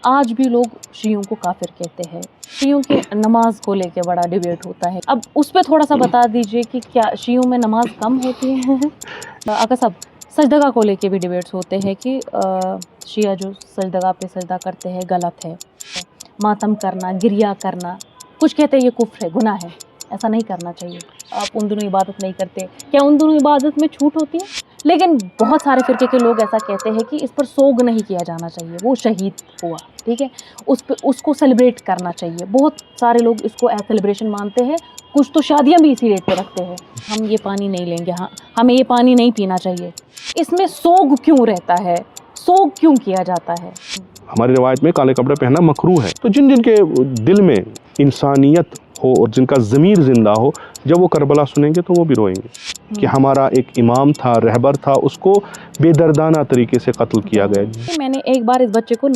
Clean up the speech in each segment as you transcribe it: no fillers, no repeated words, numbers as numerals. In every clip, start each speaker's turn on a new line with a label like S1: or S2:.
S1: آج بھی لوگ شیعوں کو کافر کہتے ہیں. شیعوں کے نماز کو لے کے بڑا ڈیبیٹ ہوتا ہے. اب اس پہ تھوڑا سا بتا دیجئے کہ کیا شیعوں میں نماز کم ہوتی ہے؟ آقا صاحب، سجدگاہ کو لے کے بھی ڈیبیٹس ہوتے ہیں کہ شیعہ جو سجدگاہ پہ سجدہ کرتے ہیں غلط ہے. ماتم کرنا، گریہ کرنا، کچھ کہتے ہیں یہ کفر ہے، گناہ ہے، ایسا نہیں کرنا چاہیے. آپ ان دنوں عبادت نہیں کرتے، کیا ان دنوں عبادت میں چھوٹ ہوتی ہے؟ لیکن بہت سارے فرقے کے لوگ ایسا کہتے ہیں کہ اس پر سوگ نہیں کیا جانا چاہیے، وہ شہید ہوا، ٹھیک ہے، اس کو سیلیبریٹ کرنا چاہیے. بہت سارے لوگ اس کو ایز سیلیبریشن مانتے ہیں. کچھ تو شادیاں بھی اسی ڈیٹ پہ رکھتے ہیں. ہم یہ پانی نہیں لیں گے، ہمیں یہ پانی نہیں پینا چاہیے. اس میں سوگ کیوں رہتا ہے؟ سوگ کیوں کیا جاتا ہے؟
S2: ہماری روایت میں کالے کپڑے پہننا مکروہ ہے. تو جن کے دل میں انسانیت ہو اور جن کا ضمیر زندہ ہو، جب وہ کربلا سنیں گے تو وہ بھی روئیں گے کہ ہمارا ایک امام تھا، رہبر تھا، اس کو بے دردانہ طریقے سے قتل کیا گیا.
S1: میں نے ایک بار اس بچے کو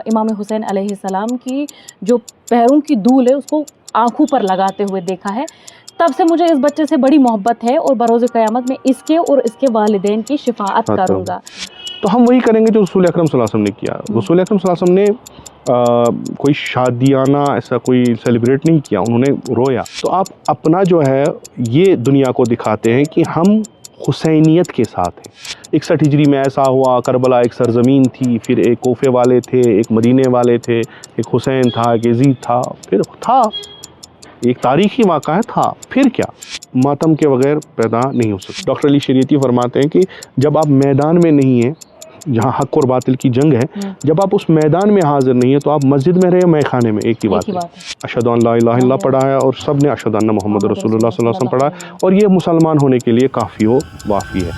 S1: امام حسین علیہ السلام کی جو پیروں کی دھول ہے اس کو آنکھوں پر لگاتے ہوئے دیکھا ہے. تب سے مجھے اس بچے سے بڑی محبت ہے اور بروز قیامت میں اس کے اور اس کے والدین کی شفاعت کروں گا.
S2: تو ہم وہی کریں گے جو رسول اکرم صلی اللہ علیہ وسلم نے کیا. رسول اکرم صلی اللہ علیہ وسلم نے کوئی شادیانہ ایسا کوئی سیلیبریٹ نہیں کیا، انہوں نے رویا. تو آپ اپنا جو ہے یہ دنیا کو دکھاتے ہیں کہ ہم حسینیت کے ساتھ ہیں. 61 ہجری میں ایسا ہوا، کربلا ایک سرزمین تھی، پھر ایک کوفے والے تھے، ایک مدینے والے تھے، ایک حسین تھا، ایک یزید تھا، پھر تھا ایک تاریخی واقعہ تھا. پھر کیا ماتم کے بغیر پیدا نہیں ہو سکتا. ڈاکٹر علی شریعتی فرماتے ہیں کہ جب آپ میدان میں نہیں ہیں جہاں حق اور باطل کی جنگ ہے، جب آپ اس میدان میں حاضر نہیں ہیں تو آپ مسجد میں رہے، میخانے خانے میں، ایک ہی بات ہے. اشہد ان لا الہ الا اللہ پڑھا ہے اور سب نے اشہد ان محمد رسول اللہ صلی اللہ علیہ وسلم پڑھا ہے، اور یہ مسلمان ہونے کے لیے کافی و وافی ہے.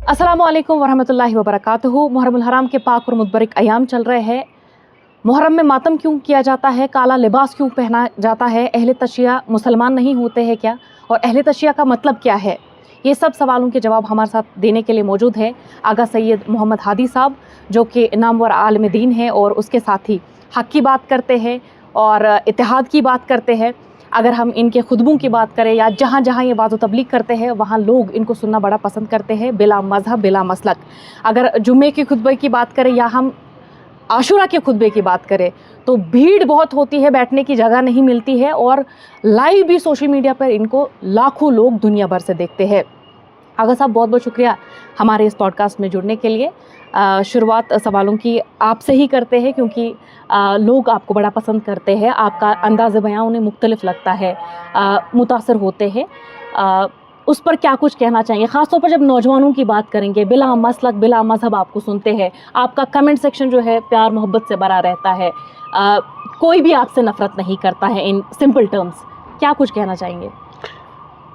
S1: السلام علیکم ورحمۃ اللہ وبرکاتہ. محرم الحرام کے پاک اور متبرک ایام چل رہے ہیں. محرم میں ماتم کیوں کیا جاتا ہے؟ کالا لباس کیوں پہنا جاتا ہے؟ اہل تشیع مسلمان نہیں ہوتے ہیں کیا؟ اور اہل تشیع کا مطلب کیا ہے؟ یہ سب سوالوں کے جواب ہمارے ساتھ دینے کے لیے موجود ہے آغا سید محمد ہادی صاحب، جو کہ نامور عالم دین ہیں اور اس کے ساتھ ہی حق کی بات کرتے ہیں اور اتحاد کی بات کرتے ہیں. اگر ہم ان کے خطبوں کی بات کریں یا جہاں جہاں یہ واعظ و تبلیغ کرتے ہیں وہاں لوگ ان کو سننا بڑا پسند کرتے ہیں، بلا مذہب بلا مسلک. اگر جمعے کے خطبے کی بات کریں یا ہم عاشورہ کے خطبے کی بات کریں تو بھیڑ بہت ہوتی ہے، بیٹھنے کی جگہ نہیں ملتی ہے، اور لائیو بھی سوشل میڈیا پر ان کو لاکھوں لوگ دنیا بھر سے دیکھتے ہیں. آغا صاحب، بہت بہت شکریہ ہمارے اس پوڈ کاسٹ میں جڑنے کے لیے. شروعات سوالوں کی آپ سے ہی کرتے ہیں کیونکہ لوگ آپ کو بڑا پسند کرتے ہیں، آپ کا انداز بیان انہیں مختلف لگتا ہے، متاثر ہوتے ہیں. اس پر کیا کچھ کہنا چاہیے، خاص طور پر جب نوجوانوں کی بات کریں گے؟ بلا مسلک بلا مذہب آپ کو سنتے ہیں، آپ کا کمنٹ سیکشن جو ہے پیار محبت سے بھرا رہتا ہے، کوئی بھی آپ سے نفرت نہیں کرتا ہے. ان سمپل ٹرمز کیا کچھ کہنا چاہیں گے؟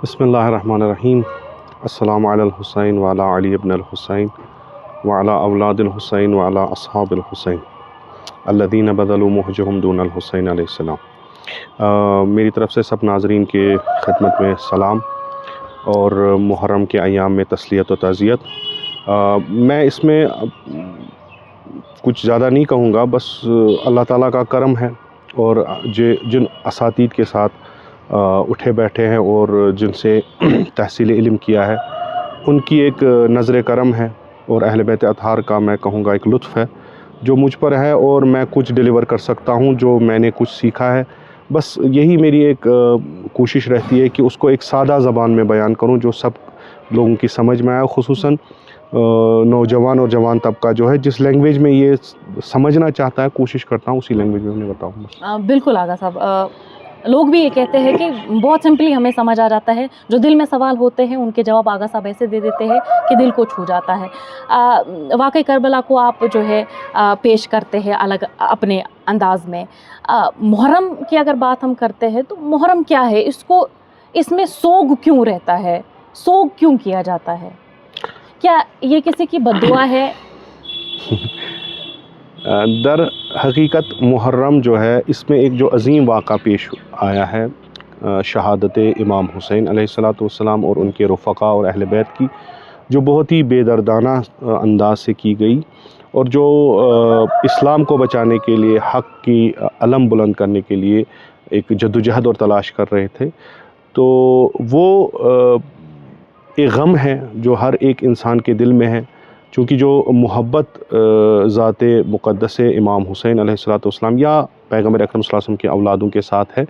S2: بسم اللہ الرحمن الرحیم. السلام علی الحسین وعلی علی ابن الحسین وعلی اولاد الحسین وعلی اصحاب الحسین الذین بذلوا مہجہم دون الحسین علیہ السلام. میری طرف سے سب ناظرین کے خدمت میں سلام اور محرم کے ایام میں تسلیت و تعزیت. میں اس میں کچھ زیادہ نہیں کہوں گا، بس اللہ تعالیٰ کا کرم ہے اور جن اساتید کے ساتھ اٹھے بیٹھے ہیں اور جن سے تحصیل علم کیا ہے، ان کی ایک نظر کرم ہے، اور اہل بیت اطہار کا میں کہوں گا ایک لطف ہے جو مجھ پر ہے، اور میں کچھ ڈیلیور کر سکتا ہوں جو میں نے کچھ سیکھا ہے. بس یہی میری ایک کوشش رہتی ہے کہ اس کو ایک سادہ زبان میں بیان کروں جو سب لوگوں کی سمجھ میں آئے، خصوصاً نوجوان اور جوان طبقہ جو ہے جس لینگویج میں یہ سمجھنا چاہتا ہے، کوشش کرتا ہوں اسی لینگویج میں انہیں بتاؤں.
S1: بالکل آغا صاحب، لوگ بھی یہ کہتے ہیں کہ بہت سمپلی ہمیں سمجھ آ جاتا ہے، جو دل میں سوال ہوتے ہیں ان کے جواب آغا صاحب ایسے دے دیتے ہیں کہ دل کو چھو جاتا ہے. واقعی کربلا کو آپ جو ہے پیش کرتے ہیں الگ اپنے انداز میں. محرم کی اگر بات ہم کرتے ہیں تو محرم کیا ہے؟ اس میں سوگ کیوں رہتا ہے؟ سوگ کیوں کیا جاتا ہے؟ کیا یہ کسی کی بد دعا ہے؟
S2: در حقیقت محرم جو ہے اس میں ایک جو عظیم واقعہ پیش آیا ہے، شہادت امام حسین علیہ الصلوۃ والسلام اور ان کے رفقا اور اہل بیت کی، جو بہت ہی بے دردانہ انداز سے کی گئی، اور جو اسلام کو بچانے کے لیے، حق کی علم بلند کرنے کے لیے ایک جدوجہد اور تلاش کر رہے تھے. تو وہ ایک غم ہے جو ہر ایک انسان کے دل میں ہے، چونکہ جو محبت ذات مقدس امام حسین علیہ الصلوۃ والسلام یا پیغمبر اکرم صلی اللہ علیہ وسلم کے اولادوں کے ساتھ ہے،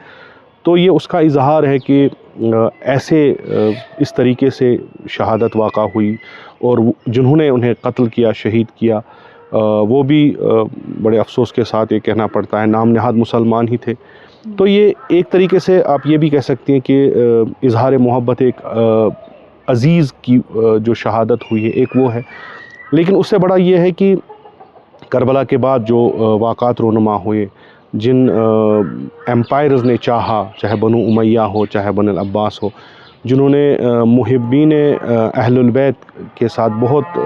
S2: تو یہ اس کا اظہار ہے کہ ایسے اس طریقے سے شہادت واقع ہوئی، اور جنہوں نے انہیں قتل کیا، شہید کیا، وہ بھی بڑے افسوس کے ساتھ یہ کہنا پڑتا ہے نام نہاد مسلمان ہی تھے۔ تو یہ ایک طریقے سے آپ یہ بھی کہہ سکتے ہیں کہ اظہار محبت ایک عزیز کی جو شہادت ہوئی ہے ایک وہ ہے، لیکن اس سے بڑا یہ ہے کہ کربلا کے بعد جو واقعات رونما ہوئے، جن ایمپائرز نے چاہا، چاہے بنو امیہ ہو چاہے بنو العباس ہو، جنہوں نے محبین اہل البیت کے ساتھ بہت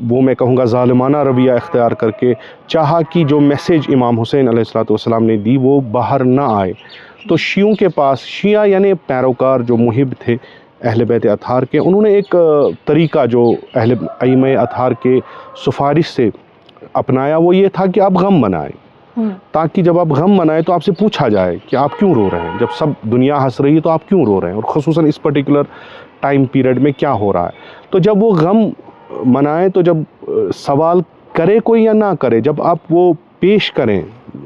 S2: وہ میں کہوں گا ظالمانہ رویہ اختیار کر کے چاہا کہ جو میسیج امام حسین علیہ الصلوۃ والسلام نے دی وہ باہر نہ آئے، تو شیعوں کے پاس، شیعہ یعنی پیروکار جو محب تھے اہل بیت اطہار کے، انہوں نے ایک طریقہ جو اہل ائمہ اطہار کے سفارش سے اپنایا، وہ یہ تھا کہ آپ غم منائیں، تاکہ جب آپ غم منائیں تو آپ سے پوچھا جائے کہ آپ کیوں رو رہے ہیں، جب سب دنیا ہنس رہی ہے تو آپ کیوں رو رہے ہیں، اور خصوصاً اس پرٹیکولر ٹائم پیریڈ میں کیا ہو رہا ہے۔ تو جب وہ غم منائیں تو جب سوال کرے کوئی یا نہ کرے، جب آپ وہ پیش کریں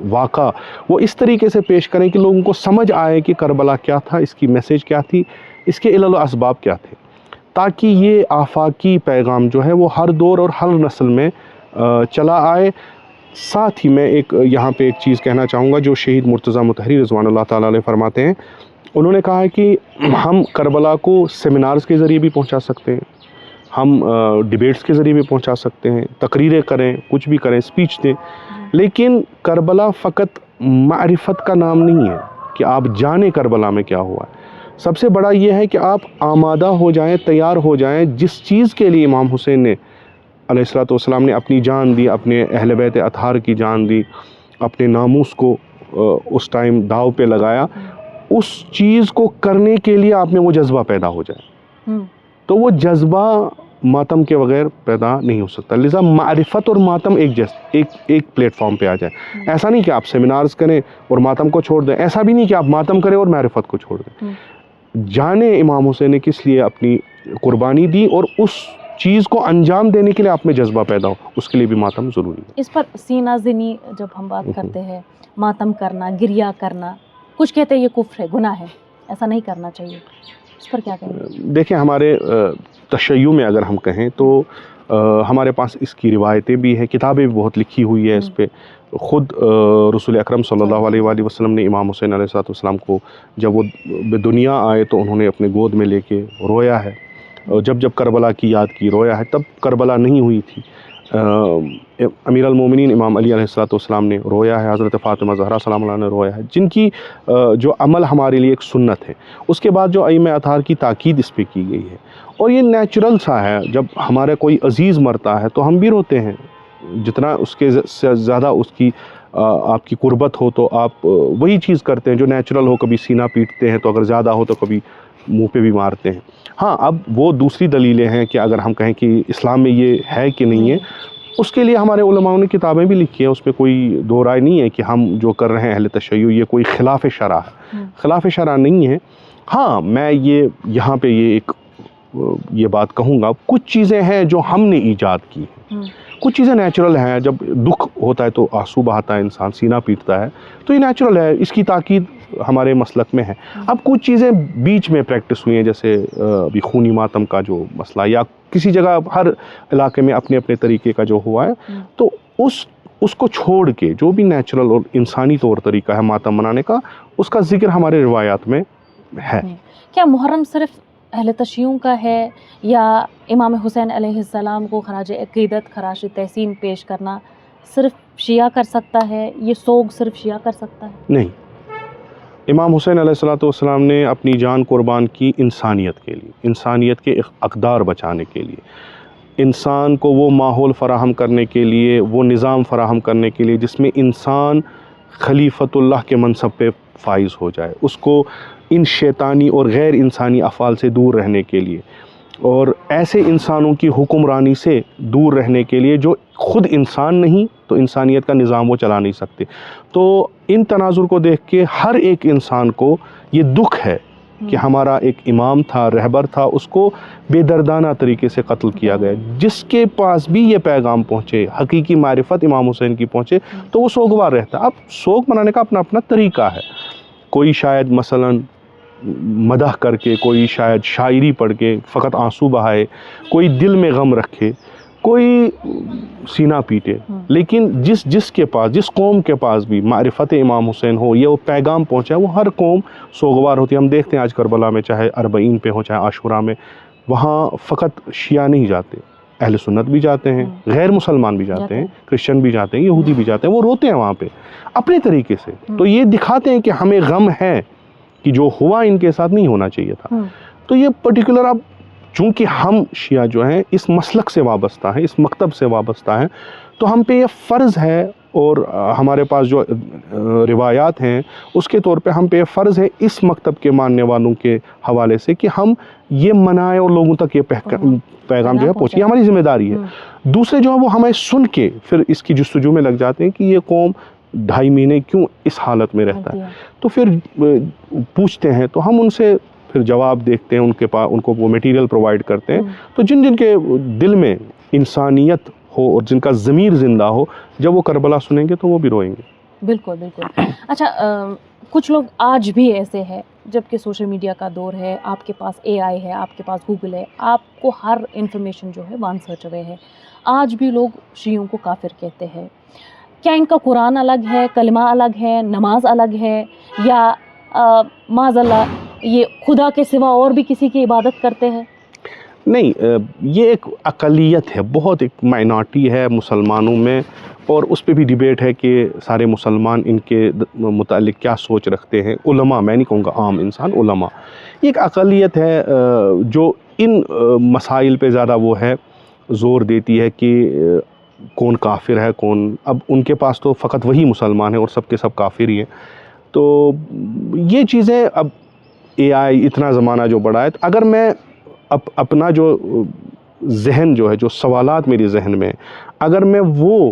S2: واقعہ، وہ اس طریقے سے پیش کریں کہ لوگوں کو سمجھ آئے کہ کربلا کیا تھا، اس کی میسیج کیا تھی، اس کے علل و اسباب کیا تھے، تاکہ یہ آفاقی پیغام جو ہے وہ ہر دور اور ہر نسل میں چلا آئے۔ ساتھ ہی میں ایک یہاں پہ ایک چیز کہنا چاہوں گا جو شہید مرتضیٰ مطہری رضوان اللہ تعالیٰ علیہ فرماتے ہیں، انہوں نے کہا ہے کہ ہم کربلا کو سیمینارز کے ذریعے بھی پہنچا سکتے ہیں، ہم ڈیبیٹس کے ذریعے بھی پہنچا سکتے ہیں، تقریریں کریں، کچھ بھی کریں، اسپیچ دیں، لیکن کربلا فقط معرفت کا نام نہیں ہے کہ آپ جانیں کربلا میں کیا ہوا ہے۔ سب سے بڑا یہ ہے کہ آپ آمادہ ہو جائیں، تیار ہو جائیں، جس چیز کے لیے امام حسین نے علیہ الصلوۃ والسلام نے اپنی جان دی، اپنے اہل بیت اطہار کی جان دی، اپنے ناموس کو اس ٹائم داؤ پہ لگایا، اس چیز کو کرنے کے لیے آپ میں وہ جذبہ پیدا ہو جائے، تو وہ جذبہ ماتم کے بغیر پیدا نہیں ہو سکتا، لذا معرفت اور ماتم ایک پلیٹ فارم پہ آ جائے۔ ایسا نہیں کہ آپ سیمینارز کریں اور ماتم کو چھوڑ دیں، ایسا بھی نہیں کہ آپ ماتم کریں اور معرفت کو چھوڑ دیں۔ جانیں امام حسین نے کس لیے اپنی قربانی دی، اور اس چیز کو انجام دینے کے لیے آپ میں جذبہ پیدا ہو، اس کے لیے بھی ماتم ضروری ہے۔
S1: اس پر سینہ زنی جب ہم بات کرتے ہیں، ماتم کرنا، گریہ کرنا، کچھ کہتے ہیں یہ کفر ہے، گناہ ہے، ایسا نہیں کرنا چاہیے، اس پر کیا کہیں گے؟
S2: دیکھیں ہمارے تشیع میں اگر ہم کہیں تو ہمارے پاس اس کی روایتیں بھی ہیں، کتابیں بھی بہت لکھی ہوئی ہے اس پہ۔ خود رسول اکرم صلی اللہ علیہ وآلہ وسلم نے امام حسین علیہ السلام کو جب وہ بے دنیا آئے تو انہوں نے اپنے گود میں لے کے رویا ہے، جب کربلا کی یاد کی رویا ہے، تب کربلا نہیں ہوئی تھی۔ امیر المومنین امام علی علیہ السلام نے رویا ہے، حضرت فاطمہ زہرا سلام اللہ نے رویا ہے، جن کی جو عمل ہمارے لیے ایک سنت ہے۔ اس کے بعد جو ائمہ اطہار کی تاکید اس پہ کی گئی ہے، اور یہ نیچرل سا ہے، جب ہمارا کوئی عزیز مرتا ہے تو ہم بھی روتے ہیں، جتنا اس کے زیادہ اس کی آپ کی قربت ہو تو آپ وہی چیز کرتے ہیں جو نیچرل ہو، کبھی سینہ پیٹتے ہیں تو اگر زیادہ ہو تو کبھی منہ پہ بھی مارتے ہیں۔ ہاں، اب وہ دوسری دلیلیں ہیں کہ اگر ہم کہیں کہ اسلام میں یہ ہے کہ نہیں ہے، اس کے لیے ہمارے علماء نے کتابیں بھی لکھی ہیں، اس پہ کوئی دو رائے نہیں ہے کہ ہم جو کر رہے ہیں اہل تشیع یہ کوئی خلاف شرع ہے، خلاف شرع نہیں ہے۔ ہاں، میں یہاں پہ یہ بات کہوں گا، کچھ چیزیں ہیں جو ہم نے ایجاد کی ہیں، کچھ چیزیں نیچرل ہیں، جب دکھ ہوتا ہے تو آنسو بہاتا ہے انسان، سینہ پیٹتا ہے، تو یہ نیچرل ہے، اس کی تاکید ہمارے مسلک میں ہے۔ اب کچھ چیزیں بیچ میں پریکٹس ہوئی ہیں، جیسے ابھی خونی ماتم کا جو مسئلہ، یا کسی جگہ ہر علاقے میں اپنے اپنے طریقے کا جو ہوا ہے، تو اس کو چھوڑ کے جو بھی نیچرل اور انسانی طور طریقہ ہے ماتم منانے کا، اس کا ذکر ہمارے روایات میں ہے۔
S1: کیا محرم صرف اہل تشیعوں کا ہے، یا امام حسین علیہ السلام کو خراج عقیدت، خراج تحسین پیش کرنا صرف شیعہ کر سکتا ہے، یہ سوگ صرف شیعہ کر سکتا ہے؟
S2: نہیں، امام حسین علیہ السلام نے اپنی جان قربان کی انسانیت کے لیے، انسانیت کے اقدار بچانے کے لیے، انسان کو وہ ماحول فراہم کرنے کے لیے، وہ نظام فراہم کرنے کے لیے جس میں انسان خلیفۃ اللہ کے منصب پہ فائز ہو جائے، اس کو ان شیطانی اور غیر انسانی افعال سے دور رہنے کے لیے، اور ایسے انسانوں کی حکمرانی سے دور رہنے کے لیے جو خود انسان نہیں تو انسانیت کا نظام وہ چلا نہیں سکتے۔ تو ان تناظر کو دیکھ کے ہر ایک انسان کو یہ دکھ ہے کہ ہمارا ایک امام تھا، رہبر تھا، اس کو بے دردانہ طریقے سے قتل کیا گیا. جس کے پاس بھی یہ پیغام پہنچے، حقیقی معرفت امام حسین کی پہنچے، تو وہ سوگوار رہتا. اب سوگ منانے کا اپنا اپنا طریقہ ہے. کوئی شاید مثلاً مدح کر کے، کوئی شاید شاعری پڑھ کے فقط آنسو بہائے، کوئی دل میں غم رکھے، کوئی سینہ پیٹے. لیکن جس کے پاس، جس قوم کے پاس بھی معرفت امام حسین ہو، یہ وہ پیغام پہنچا ہے، وہ ہر قوم سوگوار ہوتی ہے. ہم دیکھتے ہیں آج کربلا میں، چاہے اربعین پہ ہو، چاہے عاشوراء میں، وہاں فقط شیعہ نہیں جاتے، اہل سنت بھی جاتے ہیں، غیر مسلمان بھی جاتے ہیں، کرسچن بھی جاتے ہیں، یہودی بھی جاتے ہیں. وہ روتے ہیں وہاں پہ اپنے طریقے سے. تو یہ دکھاتے ہیں کہ ہمیں غم ہے کہ جو ہوا ان کے ساتھ نہیں ہونا چاہیے تھا. تو یہ پرٹیکولر، اب چونکہ ہم شیعہ جو ہیں اس مسلک سے وابستہ ہیں، اس مکتب سے وابستہ ہیں، تو ہم پہ یہ فرض ہے، اور ہمارے پاس جو روایات ہیں اس کے طور پہ ہم پہ یہ فرض ہے اس مکتب کے ماننے والوں کے حوالے سے کہ ہم یہ منائیں اور لوگوں تک یہ پیغام جو ہے پہنچے. ہماری ذمہ داری ہے. دوسرے جو ہے وہ ہمیں سن کے پھر اس کی جستجو میں لگ جاتے ہیں کہ یہ قوم 2.5 مہینے کیوں اس حالت میں رہتا ہے. تو پھر پوچھتے ہیں، تو ہم ان سے پھر جواب دیکھتے ہیں، ان کے پاس ان کو وہ میٹیریل پرووائڈ کرتے ہیں. تو جن کے دل میں انسانیت ہو اور جن کا ضمیر زندہ ہو، جب وہ کربلا سنیں گے تو وہ بھی روئیں گے.
S1: بالکل بالکل. اچھا، کچھ لوگ آج بھی ایسے ہیں، جب کہ سوشل میڈیا کا دور ہے، آپ کے پاس AI ہے، آپ کے پاس گوگل ہے، آپ کو ہر انفارمیشن جو ہے وان سرچ اوے ہے. آج بھی لوگ شیعوں کو کافر کہتے ہیں. کیا ان کا قرآن الگ ہے، کلمہ الگ ہے، نماز الگ ہے، یا معاذ اللہ یہ خدا کے سوا اور بھی کسی کی عبادت کرتے ہیں؟
S2: نہیں، یہ ایک اقلیت ہے، بہت ایک مائنارٹی ہے مسلمانوں میں، اور اس پہ بھی ڈیبیٹ ہے کہ سارے مسلمان ان کے متعلق کیا سوچ رکھتے ہیں. علماء، میں نہیں کہوں گا عام انسان، علماء. یہ ایک اقلیت ہے جو ان مسائل پہ زیادہ وہ ہے، زور دیتی ہے کہ کون کافر ہے کون. اب ان کے پاس تو فقط وہی مسلمان ہیں اور سب کے سب کافر ہی ہیں. تو یہ چیزیں، اب AI اتنا زمانہ جو بڑھا ہے، اگر میں اپنا جو ذہن جو ہے، جو سوالات میری ذہن میں، اگر میں وہ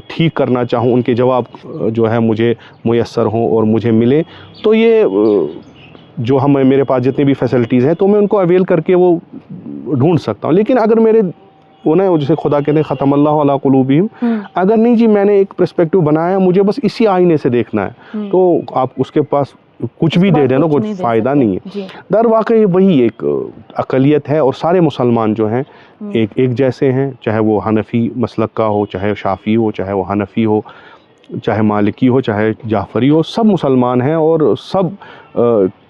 S2: ٹھیک کرنا چاہوں، ان کے جواب جو ہے مجھے میسر ہوں اور مجھے ملے، تو یہ جو میرے پاس جتنی بھی فیسلٹیز ہیں تو میں ان کو اویل کر کے وہ ڈھونڈ سکتا ہوں. لیکن اگر میرے وہ نا، جسے خدا کہتے ہیں ختم اللہ علی قلوبہم، اگر نہیں جی میں نے ایک پرسپیکٹو بنایا، مجھے بس اسی آئینے سے دیکھنا ہے، تو آپ اس کے پاس کچھ بھی دے دیں نا، کوئی فائدہ نہیں ہے. در واقع وہی ایک اقلیت ہے، اور سارے مسلمان جو ہیں ایک جیسے ہیں، چاہے وہ حنفی مسلک کا ہو، چاہے شافعی ہو، چاہے وہ حنفی ہو، چاہے مالکی ہو، چاہے جعفری ہو، سب مسلمان ہیں، اور سب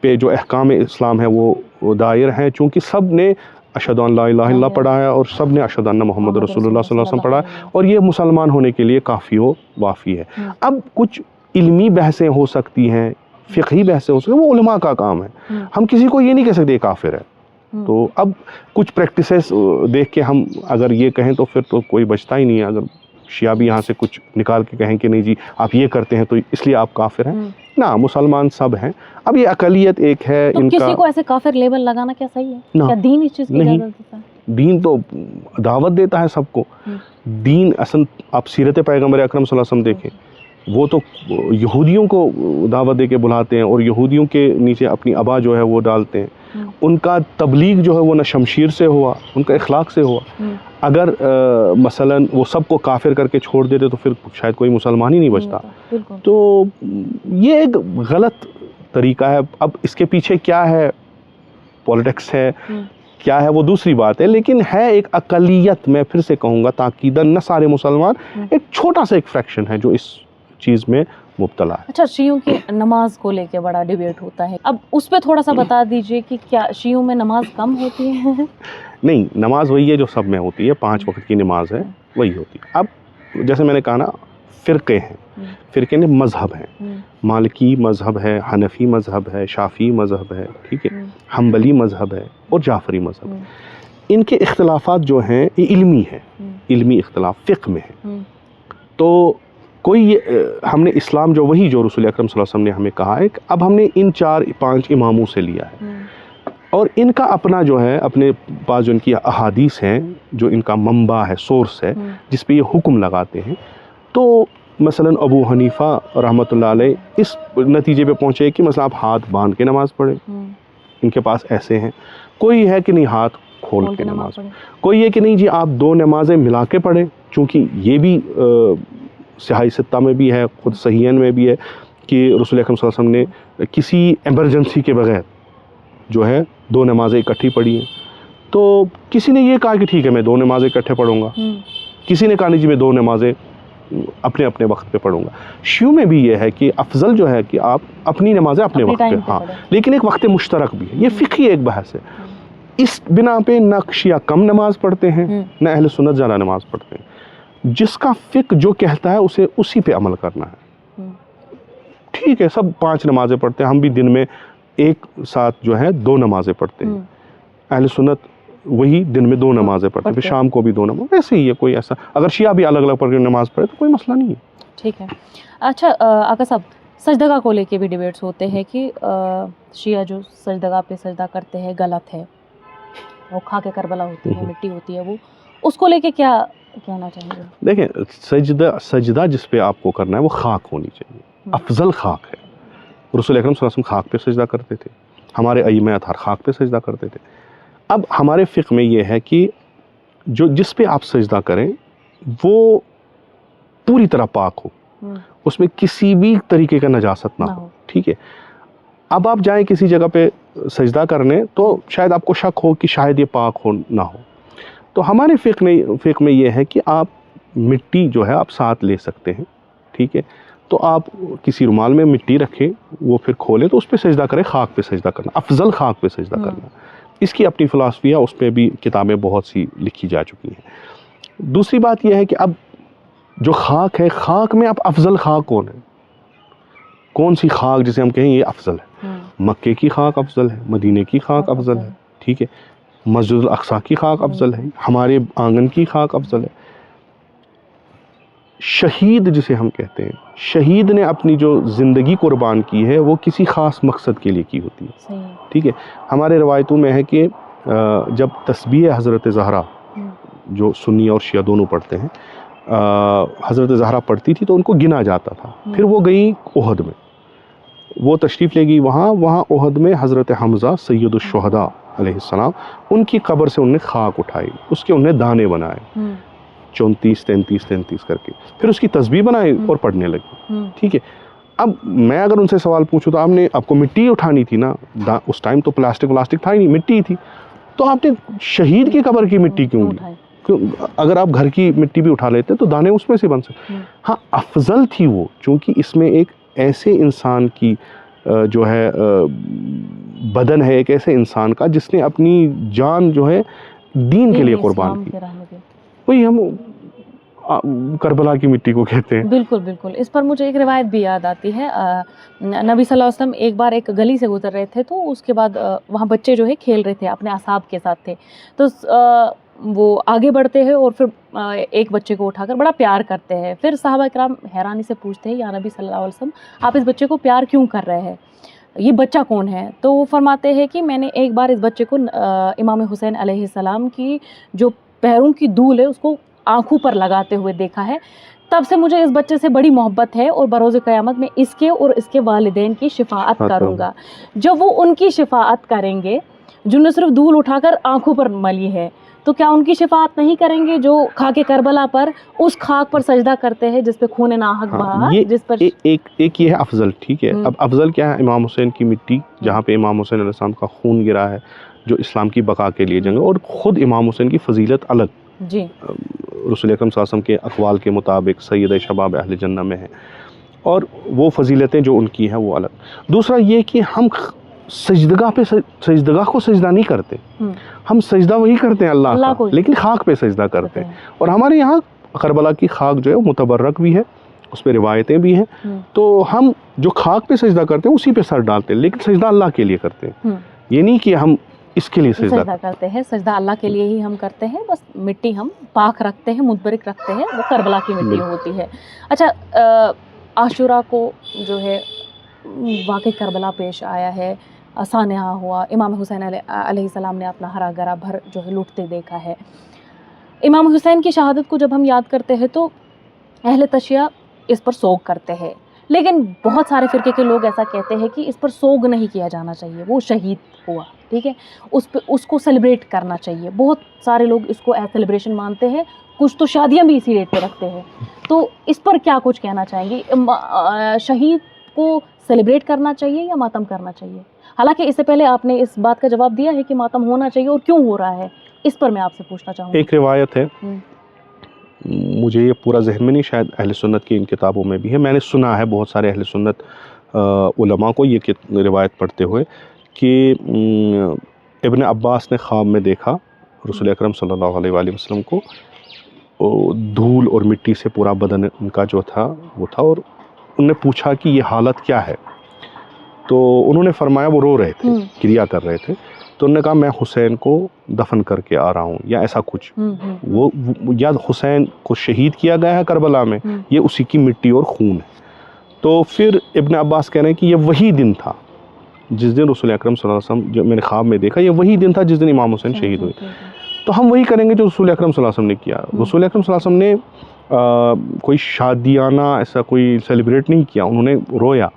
S2: پہ جو احکام اسلام ہے وہ دائر ہیں، چونکہ سب نے اشہدو ان لا الہ الا اللہ پڑھا ہے، اور سب نے اشہدو ان محمد رسول اللہ صلی اللہ علیہ وسلم پڑھا ہے، اور یہ مسلمان ہونے کے لیے کافی و وافی ہے. اب کچھ علمی بحثیں ہو سکتی ہیں، فقہی بحثیں ہو سکتی ہیں، وہ علماء کا کام ہے. ہم کسی کو یہ نہیں کہہ سکتے یہ کافر ہے. تو اب کچھ پریکٹسز دیکھ کے ہم اگر یہ کہیں تو پھر تو کوئی بچتا ہی نہیں ہے. اگر شیعہ بھی یہاں سے کچھ نکال کے کہیں کہ نہیں جی آپ یہ کرتے ہیں تو اس لیے آپ کافر ہیں، نہ، مسلمان سب ہیں. اب یہ اقلیت ایک ہے ان کا.
S1: کسی کو ایسے کافر لیبل لگانا کیا صحیح ہے؟ کیا دین اس چیز کی اجازت دیتا ہے؟
S2: دین تو دعوت دیتا ہے سب کو. دین اصل آپ سیرت پیغمبر اکرم صلی اللہ علیہ وسلم دیکھیں، وہ تو یہودیوں کو دعوت دے کے بلاتے ہیں، اور یہودیوں کے نیچے اپنی ابا جو ہے وہ ڈالتے ہیں. ان کا تبلیغ جو ہے وہ نہ شمشیر سے ہوا، ان کا اخلاق سے ہوا. اگر مثلا وہ سب کو کافر کر کے چھوڑ دیتے تو پھر شاید کوئی مسلمان ہی نہیں بچتا. تو یہ ایک غلط طریقہ ہے. اب اس کے پیچھے کیا ہے، پولیٹکس ہے کیا ہے، وہ دوسری بات ہے، لیکن ہے ایک اقلیت. میں پھر سے کہوں گا تاکیداً، نہ سارے مسلمان، ایک چھوٹا سا ایک فریکشن ہے جو اس چیز میں مبتلا ہے.
S1: اچھا، شیعوں کی نماز کو لے کے بڑا ڈیبیٹ ہوتا ہے، اب اس پہ تھوڑا سا بتا دیجئے کہ کیا شیعوں میں نماز کم ہوتی ہے؟
S2: نہیں، نماز وہی ہے جو سب میں ہوتی ہے، 5 وقت کی نماز ہے، وہی ہوتی ہے. اب جیسے میں نے کہا نا، فرقے ہیں، فرقے نے مذہب ہیں. مالکی مذہب ہے، حنفی مذہب ہے، شافعی مذہب ہے، ٹھیک ہے، حنبلی مذہب ہے، اور جعفری مذہب ہے. ان کے اختلافات جو ہیں یہ علمی ہیں، علمی اختلاف فقہ میں ہے. تو کوئی ہم نے اسلام جو وہی جو رسول اکرم صلی اللہ علیہ وسلم نے ہمیں کہا ہے کہ اب ہم نے ان 4-5 اماموں سے لیا ہے، اور ان کا اپنا جو ہے اپنے پاس جو ان کی احادیث ہیں، جو ان کا منبع ہے، سورس ہے، جس پہ یہ حکم لگاتے ہیں. تو مثلا ابو حنیفہ رحمۃ اللہ علیہ اس نتیجے پہ پہنچے کہ مثلا آپ ہاتھ باندھ کے نماز پڑھیں، ان کے پاس ایسے ہیں. کوئی ہے کہ نہیں ہاتھ کھول کے نماز پڑھیں، کوئی ہے کہ نہیں جی آپ دو نمازیں ملا کے پڑھیں، چونکہ یہ بھی صحاح ستہ میں بھی ہے، خود صحیحین میں بھی ہے کہ رسول اکرم صلی اللہ علیہ وسلم نے کسی ایمرجنسی کے بغیر جو ہے دو نمازیں اکٹھی پڑھی ہیں. تو کسی نے یہ کہا کہ ٹھیک ہے میں دو نمازیں اکٹھے پڑھوں گا، کسی نے کہا نہیں جی میں دو نمازیں اپنے اپنے وقت پہ پڑھوں گا. شیعوں میں بھی یہ ہے کہ افضل جو ہے کہ آپ اپنی نمازیں اپنے وقت پہ، ہاں، لیکن ایک وقت مشترک بھی ہے. یہ فقہی ایک بحث ہے. اس بنا پہ نہ شیعہ کم نماز پڑھتے ہیں نہ اہل سنت زیادہ نماز پڑھتے ہیں. جس کا فقہ جو کہتا ہے اسے اسی پہ عمل کرنا ہے. ٹھیک ہے سب 5 نمازیں پڑھتے ہیں، ہم بھی دن میں ایک ساتھ جو ہے 2 نمازیں پڑھتے ہیں. اہل سنت وہی دن میں 2 نمازیں پڑھتے ہیں، پھر شام کو بھی 2 نماز. ویسے ہی ہے، کوئی ایسا اگر شیعہ بھی الگ الگ پڑھ کے نماز پڑھے تو کوئی مسئلہ نہیں ہے.
S1: ٹھیک ہے. اچھا آقا صاحب، سجدگاہ کو لے کے بھی ڈیبیٹس ہوتے ہیں کہ شیعہ جو سجدگاہ پہ سجدہ کرتے ہیں غلط ہے، وہ خاک کربلا ہوتی ہے، مٹی ہوتی ہے، وہ اس کو لے کے کیا کہنا چاہیں گے؟
S2: دیکھیں سجدہ جس پہ آپ کو کرنا ہے وہ خاک ہونی چاہیے، افضل خاک ہے. رسول اکرم صلی اللہ علیہ وسلم خاک پہ سجدہ کرتے تھے، ہمارے ائمہ اطہار خاک پہ سجدہ کرتے تھے. اب ہمارے فقہ میں یہ ہے کہ جس پہ آپ سجدہ کریں وہ پوری طرح پاک ہو، اس میں کسی بھی طریقے کا نجاست نہ ہو. ٹھیک ہے. اب آپ جائیں کسی جگہ پہ سجدہ کرنے تو شاید آپ کو شک ہو کہ شاید یہ پاک ہو نہ ہو. تو ہمارے فقہ میں یہ ہے کہ آپ مٹی جو ہے آپ ساتھ لے سکتے ہیں. ٹھیک ہے. تو آپ کسی رومال میں مٹی رکھیں، وہ پھر کھولیں تو اس پہ سجدہ کریں. خاک پہ سجدہ کرنا، افضل خاک پہ سجدہ کرنا. اس کی اپنی فلسفی ہے، اس پہ بھی کتابیں بہت سی لکھی جا چکی ہیں. دوسری بات یہ ہے کہ اب جو خاک ہے، خاک میں اب افضل خاک کون ہے؟ کون سی خاک جسے ہم کہیں یہ افضل ہے؟ مکے کی خاک افضل ہے، مدینے کی خاک افضل ہے. ٹھیک ہے. مسجد الاقصی کی خاک افضل ہے، ہمارے آنگن کی خاک افضل ہے. شہید جسے ہم کہتے ہیں، شہید نے اپنی جو زندگی قربان کی ہے وہ کسی خاص مقصد کے لیے کی ہوتی ہے. ٹھیک ہے. ہمارے روایتوں میں ہے کہ جب تسبیح حضرت زہرا، جو سنی اور شیعہ دونوں پڑھتے ہیں، حضرت زہرا پڑھتی تھی تو ان کو گنا جاتا تھا. پھر وہ گئی احد میں، وہ تشریف لے گئی وہاں احد میں حضرت حمزہ سید الشہداء علیہ السلام، ان کی قبر سے انہوں نے خاک اٹھائی، اس کے انہوں نے دانے بنائے 34 33 کر کے، پھر اس کی تسبیح بنائی اور پڑھنے لگی. ٹھیک ہے. اب میں اگر ان سے سوال پوچھوں تو آپ کو مٹی اٹھانی تھی نا، اس ٹائم تو پلاسٹک تھا ہی نہیں، مٹی تھی، تو آپ نے شہید کی قبر کی مٹی کیوں لی؟ اگر آپ گھر کی مٹی بھی اٹھا لیتے تو دانے اس میں سے بن سکتے. ہاں افضل تھی وہ، چونکہ اس میں ایک ایسے انسان کی جو ہے بدن ہے، ایک ایسے انسان کا جس نے اپنی جان جو ہے دین کے لیے قربان کی. وہی ہم کربلا کی مٹی کو کہتے ہیں.
S1: بالکل بالکل. اس پر مجھے ایک روایت بھی یاد آتی ہے. نبی صلی اللہ علیہ وسلم ایک بار ایک گلی سے گزر رہے تھے تو اس کے بعد وہاں بچے جو ہے کھیل رہے تھے، اپنے اصحاب کے ساتھ تھے. تو وہ آگے بڑھتے ہیں اور پھر ایک بچے کو اٹھا کر بڑا پیار کرتے ہیں. پھر صحابہ کرام حیرانی سے پوچھتے ہیں، یا نبی صلی اللہ علیہ وسلم آپ اس بچے کو پیار کیوں کر رہے ہیں، یہ بچہ کون ہے؟ تو وہ فرماتے ہیں کہ میں نے ایک بار اس بچے کو امام حسین علیہ السلام کی جو پیروں کی دھول ہے اس کو آنکھوں پر لگاتے ہوئے دیکھا ہے، تب سے مجھے اس بچے سے بڑی محبت ہے اور بروز قیامت میں اس کے اور اس کے والدین کی شفاعت کروں گا. جب وہ ان کی شفاعت کریں گے جنہوں نے صرف دھول اٹھا کر آنکھوں پر ملی ہے، تو کیا ان کی شفاعت نہیں کریں گے جو خاک کربلا پر اس خاک پر سجدہ کرتے ہیں جس پہ خون ناحق بہا، جس پر
S2: ایک یہ ہے افضل. ٹھیک ہے. اب افضل کیا ہے؟ امام حسین کی مٹی، جہاں پہ امام حسین علیہ السلام کا خون گرا ہے، جو اسلام کی بقا کے لیے جنگ، اور خود امام حسین کی فضیلت الگ
S1: جی
S2: رسول اکرم صلی اللہ علیہ وسلم کے اقوال کے مطابق سید شباب اہل جنہ میں ہے، اور وہ فضیلتیں جو ان کی ہیں وہ الگ. دوسرا یہ کہ ہم سجدگاہ کو سجدہ نہیں کرتے، ہم سجدہ وہی کرتے ہیں اللہ کا، لیکن خاک پہ سجدہ کرتے ہیں. اور ہمارے یہاں کربلا کی خاک جو ہے وہ متبرک بھی ہے، اس پہ روایتیں بھی ہیں. تو ہم جو خاک پہ سجدہ کرتے ہیں اسی پہ سر ڈالتے ہیں، لیکن سجدہ اللہ کے لیے کرتے ہیں. یہ نہیں کہ ہم اس کے لیے
S1: سجدہ کرتے ہیں، سجدہ اللہ کے لیے ہی ہم کرتے ہیں. بس مٹی ہم پاک رکھتے ہیں، متبرک رکھتے ہیں، وہ کربلا کی مٹی ہوتی ہے. اچھا عاشورہ کو جو ہے واقع کربلا پیش آیا ہے، سانحہ ہوا، امام حسین علیہ السلام نے اپنا ہرا گرا بھر جو ہے لوٹتے دیکھا ہے. امام حسین کی شہادت کو جب ہم یاد کرتے ہیں تو اہل تشیع اس پر سوگ کرتے ہیں، لیکن بہت سارے فرقے کے لوگ ایسا کہتے ہیں کہ اس پر سوگ نہیں کیا جانا چاہیے، وہ شہید ہوا، ٹھیک ہے، اس کو سیلیبریٹ کرنا چاہیے. بہت سارے لوگ اس کو ایز سیلیبریشن مانتے ہیں، کچھ تو شادیاں بھی اسی ڈیٹ پہ رکھتے ہیں. تو اس پر کیا کچھ کہنا چاہیں گے؟ شہید کو سیلیبریٹ کرنا چاہیے یا ماتم کرنا چاہیے؟ حالانکہ اس سے پہلے آپ نے اس بات کا جواب دیا ہے کہ ماتم ہونا چاہیے اور کیوں ہو رہا ہے، اس پر میں آپ سے پوچھنا چاہوں گی.
S2: ایک روایت ہے، مجھے یہ پورا ذہن میں نہیں، شاید اہل سنت کی ان کتابوں میں بھی ہے، میں نے سنا ہے بہت سارے اہل سنت علماء کو یہ روایت پڑھتے ہوئے کہ ابن عباس نے خواب میں دیکھا رسول اکرم صلی اللہ علیہ وآلہ وسلم کو، دھول اور مٹی سے پورا بدن ان کا جو تھا وہ تھا، اور انہوں نے پوچھا کہ یہ حالت کیا ہے، تو انہوں نے فرمایا وہ رو رہے تھے، کریا کر رہے تھے، تو انہوں نے کہا میں حسین کو دفن کر کے آ رہا ہوں یا ایسا کچھ. وہ یا حسین کو شہید کیا گیا ہے کربلا میں، یہ اسی کی مٹی اور خون ہے. تو پھر ابن عباس کہہ رہے ہیں کہ یہ وہی دن تھا جس دن رسول اکرم صلی اللہ علیہ وسلم، جو میں نے خواب میں دیکھا، یہ وہی دن تھا جس دن امام حسین شہید ہوئے. تو ہم وہی کریں گے جو رسول اکرم صلی اللہ علیہ وسلم نے کیا. رسول اکرم صلی اللہ علیہ وسلم نے کوئی شادیانہ ایسا کوئی سیلیبریٹ نہیں کیا، انہوں نے رویا.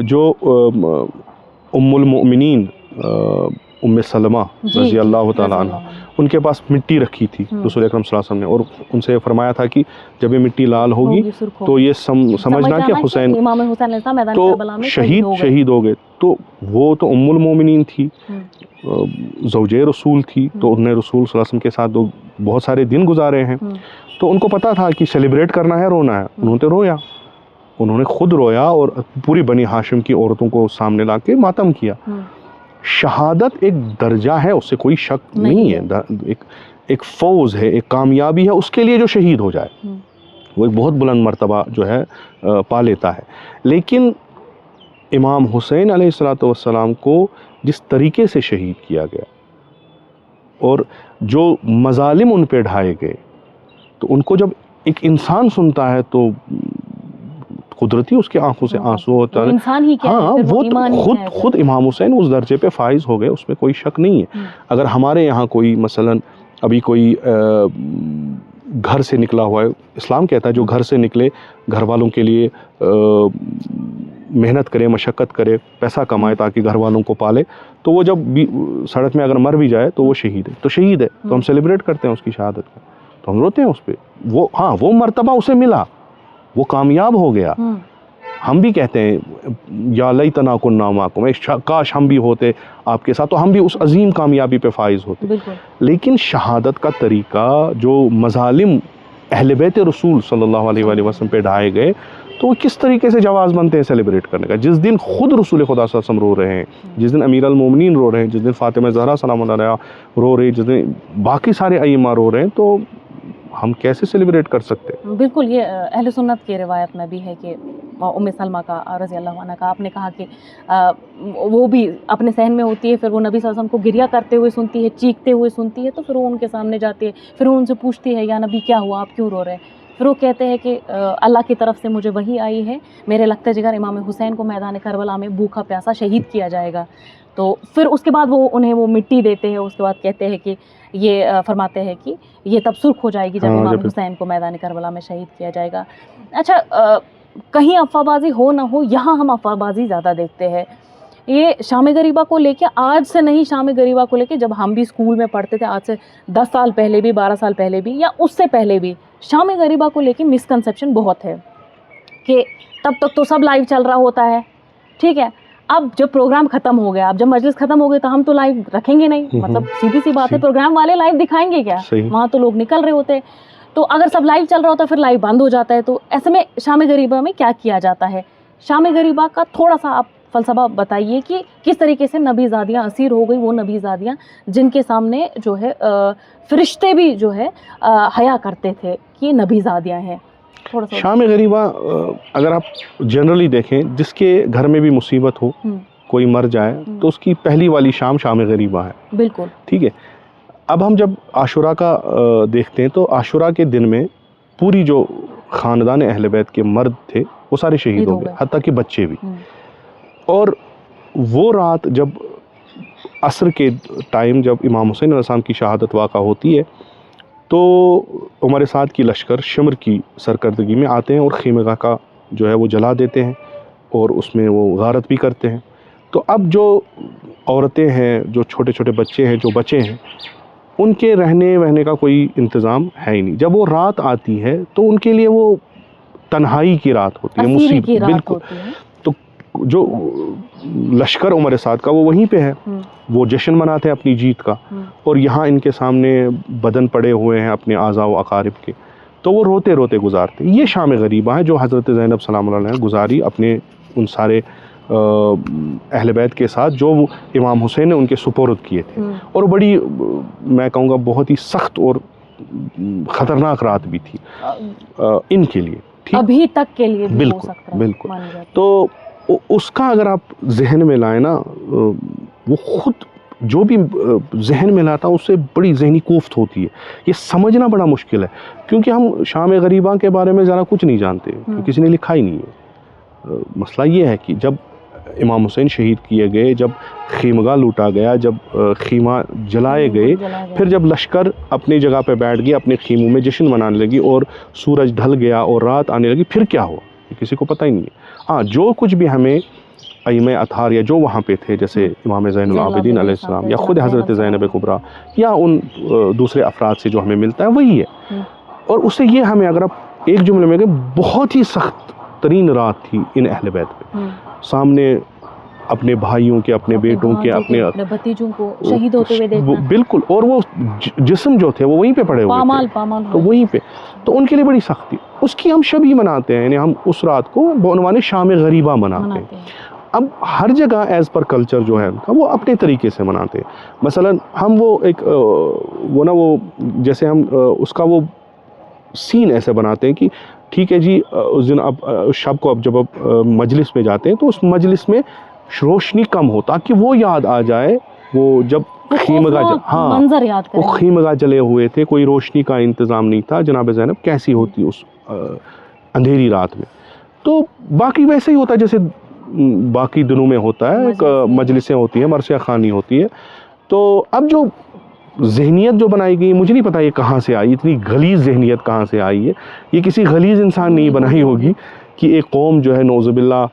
S2: جو ام المؤمنین ام سلمہ رضی اللہ تعالیٰ عنہ، ان کے پاس مٹی رکھی تھی رسول اکرم صلی اللہ علیہ وسلم نے، اور ان سے فرمایا تھا کہ جب یہ مٹی لال ہوگی تو یہ سمجھنا کہ حسین تو شہید ہو گئے. تو وہ تو ام المومنین تھی، زوجہ رسول تھی، تو انہوں نے رسول صلی اللہ علیہ وسلم کے ساتھ بہت سارے دن گزارے ہیں، تو ان کو پتہ تھا کہ سیلیبریٹ کرنا ہے، رونا ہے. انہوں نے رویا، انہوں نے خود رویا اور پوری بنی ہاشم کی عورتوں کو سامنے لا کے ماتم کیا. شہادت ایک درجہ ہے، اس سے کوئی شک نہیں ہے، ایک فوز ہے، ایک کامیابی ہے اس کے لیے جو شہید ہو جائے، وہ ایک بہت بلند مرتبہ جو ہے پا لیتا ہے. لیکن امام حسین علیہ السلام کو جس طریقے سے شہید کیا گیا اور جو مظالم ان پہ ڈھائے گئے، تو ان کو جب ایک انسان سنتا ہے تو قدرتی اس کے آنکھوں سے آنسو ہوتا ہے.
S1: انسان ہی کیا ہے،
S2: وہ خود امام حسین اس درجے پہ فائز ہو گئے، اس میں کوئی شک نہیں ہے. اگر ہمارے یہاں کوئی مثلا ابھی کوئی گھر سے نکلا ہوا ہے، اسلام کہتا ہے جو گھر سے نکلے، گھر والوں کے لیے محنت کرے، مشقت کرے، پیسہ کمائے تاکہ گھر والوں کو پالے، تو وہ جب سڑک میں اگر مر بھی جائے تو وہ شہید ہے، تو شہید ہے، تو ہم سیلیبریٹ کرتے ہیں اس کی شہادت کو، تو ہم روتے ہیں اس پہ. وہ مرتبہ اسے ملا، وہ کامیاب ہو گیا. ہم بھی کہتے ہیں یا لیتنا کنا معکم، کاش ہم بھی ہوتے آپ کے ساتھ، تو ہم بھی اس عظیم کامیابی پہ فائز ہوتے. لیکن شہادت کا طریقہ جو مظالم اہل بیت رسول صلی اللہ علیہ وآلہ وسلم پہ ڈھائے گئے، تو وہ کس طریقے سے جواز بنتے ہیں سیلیبریٹ کرنے کا. جس دن خود رسول خدا صلی اللہ علیہ وسلم رو رہے ہیں، جس دن امیر المومنین رو رہے ہیں، جس دن فاطمہ زہرا سلام اللہ علیہا رو رہی، جس دن باقی سارے ائمہ رو رہے ہیں، تو ہم کیسے سیلیبریٹ کر سکتے ہیں؟
S1: بالکل، یہ اہل سنت کی روایت میں بھی ہے کہ ام سلمہ کا رضی اللہ عنہ کا، آپ نے کہا کہ وہ بھی اپنے صحن میں ہوتی ہے، پھر وہ نبی صلی اللہ علیہ وسلم کو گریہ کرتے ہوئے سنتی ہے، چیختے ہوئے سنتی ہے، تو پھر وہ ان کے سامنے جاتی ہے، پھر وہ ان سے پوچھتی ہے یا نبی کیا ہوا، آپ کیوں رو رہے ہیں؟ پھر وہ کہتے ہیں کہ اللہ کی طرف سے مجھے وحی آئی ہے، میرے لگتے جگر امام حسین کو میدان کربلا میں بھوکا پیاسا شہید کیا جائے گا. تو پھر اس کے بعد وہ انہیں وہ مٹی دیتے ہیں، اس کے بعد کہتے ہیں کہ یہ فرماتے ہیں کہ یہ تب سرخ ہو جائے گی جب امام حسین کو میدان کربلا میں شہید کیا جائے گا. اچھا، کہیں افواہ بازی ہو نہ ہو، یہاں ہم افواہ بازی زیادہ دیکھتے ہیں. یہ شام غریبہ کو لے کے، آج سے نہیں، شام غریبہ کو لے کے جب ہم بھی اسکول میں پڑھتے تھے، آج سے 10 سال پہلے بھی، 12 سال پہلے بھی، یا اس سے پہلے بھی، شام غریبہ کو لے کے مسکنسیپشن بہت ہے کہ تب تک تو سب لائیو چل رہا ہوتا ہے، ٹھیک ہے. اب جب پروگرام ختم ہو گیا، اب جب مجلس ختم ہو گئی تو ہم تو لائیو رکھیں گے نہیں، مطلب سیدھی سی بات ہے، پروگرام والے لائیو دکھائیں گے کیا؟ وہاں تو لوگ نکل رہے ہوتے. تو اگر سب لائیو چل رہا ہوتا ہے پھر لائیو بند ہو جاتا ہے. تو ایسے میں شام غریبہ میں کیا کیا جاتا ہے؟ شام غریبہ کا تھوڑا سا آپ فلسفہ بتائیے کہ کس طریقے سے نبی زادیاں اسیر ہو گئی، وہ نبی زادیاں جن کے سامنے جو ہے فرشتے بھی جو ہے حیا کرتے تھے کہ یہ نبی زادیاں ہیں.
S2: شام غریبہ اگر آپ جنرلی دیکھیں، جس کے گھر میں بھی مصیبت ہو، کوئی مر جائے، تو اس کی پہلی والی شام غریبہ ہے.
S1: بالکل
S2: ٹھیک ہے. اب ہم جب عاشوراء کا دیکھتے ہیں تو عاشوراء کے دن میں پوری جو خاندان اہل بیت کے مرد تھے وہ سارے شہید ہو گئے، حتیٰ کہ بچے بھی. اور وہ رات جب عصر کے ٹائم جب امام حسین علیہ السلام کی شہادت واقع ہوتی ہے، تو عمر سعد کی لشکر شمر کی سرکردگی میں آتے ہیں اور خیمگاہ کا جو ہے وہ جلا دیتے ہیں اور اس میں وہ غارت بھی کرتے ہیں. تو اب جو عورتیں ہیں, جو چھوٹے چھوٹے بچے ہیں جو بچے ہیں, ان کے رہنے وہنے کا کوئی انتظام ہے ہی نہیں. جب وہ رات آتی ہے تو ان کے لیے وہ تنہائی کی رات ہوتی ہے, مصیبت. بالکل. تو جو لشکر عمر سعد کا وہ وہیں پہ ہے, وہ جشن مناتے ہیں اپنی جیت کا, اور یہاں ان کے سامنے بدن پڑے ہوئے ہیں اپنے اعضاء و اقارب کے, تو وہ روتے روتے گزارتے ہیں. یہ شام غریبہ ہے جو حضرت زینب سلام اللہ علیہ نے گزاری اپنے ان سارے اہل بیت کے ساتھ جو امام حسین نے ان کے سپرد کیے تھے. اور بڑی, میں کہوں گا بہت ہی سخت اور خطرناک رات بھی تھی ان کے لیے,
S1: ابھی تک کے لیے.
S2: بالکل بالکل. تو اس کا اگر آپ ذہن میں لائیں نا, وہ خود جو بھی ذہن میں لاتا اس سے بڑی ذہنی کوفت ہوتی ہے. یہ سمجھنا بڑا مشکل ہے کیونکہ ہم شام غریبہ کے بارے میں ذرا کچھ نہیں جانتے, کسی نے لکھا ہی نہیں ہے. مسئلہ یہ ہے کہ جب امام حسین شہید کیے گئے, جب خیمگاہ لوٹا گیا, جب خیمہ جلائے گئے, پھر جب لشکر اپنی جگہ پہ بیٹھ گیا, اپنے خیموں میں جشن منانے لگی اور سورج ڈھل گیا اور رات آنے لگی, پھر کیا ہوا یہ کسی کو پتہ ہی نہیں ہے. ہاں, جو کچھ بھی ہمیں ائمہ اطہار یا جو وہاں پہ تھے جیسے امام زین العابدین علیہ السلام یا خود حضرت زینب کبریٰ یا ان دوسرے افراد سے جو ہمیں ملتا ہے وہی ہے. اور اس سے یہ ہمیں اگر آپ ایک جملے میں کہ بہت ہی سخت ترین رات تھی ان اہل بیت پہ, سامنے اپنے بھائیوں کے, اپنے بیٹوں کے, اپنے
S1: بھتیجوں کو شہید ہوتے ہوئے دیکھنا.
S2: بالکل. اور وہ جسم جو تھے وہ وہیں پہ پڑے ہوئے تھے, تو وہیں پہ, تو ان کے لیے بڑی سختی. اس کی ہم شب ہی مناتے ہیں, یعنی ہم اس رات کو بعنوان شام غریبہ مناتے ہیں. اب ہر جگہ ایز پر کلچر جو ہے ان کا وہ اپنے طریقے سے مناتے ہیں. مثلا ہم وہ ایک وہ جیسے ہم اس کا وہ سین ایسے بناتے ہیں کہ ٹھیک ہے جی, اس دن اب شب کو اب جب اب مجلس میں جاتے ہیں تو اس مجلس میں روشنی کم ہو تاکہ وہ یاد آ جائے وہ جب خیمگاہ, ہاں وہ خیمگاہ جلے ہوئے تھے, کوئی روشنی کا انتظام نہیں تھا, جناب زینب کیسی ہوتی اس اندھیری رات میں. تو باقی ویسے ہی ہوتا ہے جیسے باقی دنوں میں ہوتا ہے, مجلسیں ہوتی ہیں, مرثیہ خوانی ہوتی ہے. تو اب جو ذہنیت جو بنائی گئی, مجھے نہیں پتا یہ کہاں سے آئی, اتنی غلیظ ذہنیت کہاں سے آئی ہے. یہ کسی غلیظ انسان نہیں بنائی ہوگی کہ ایک قوم جو ہے نعوذ باللہ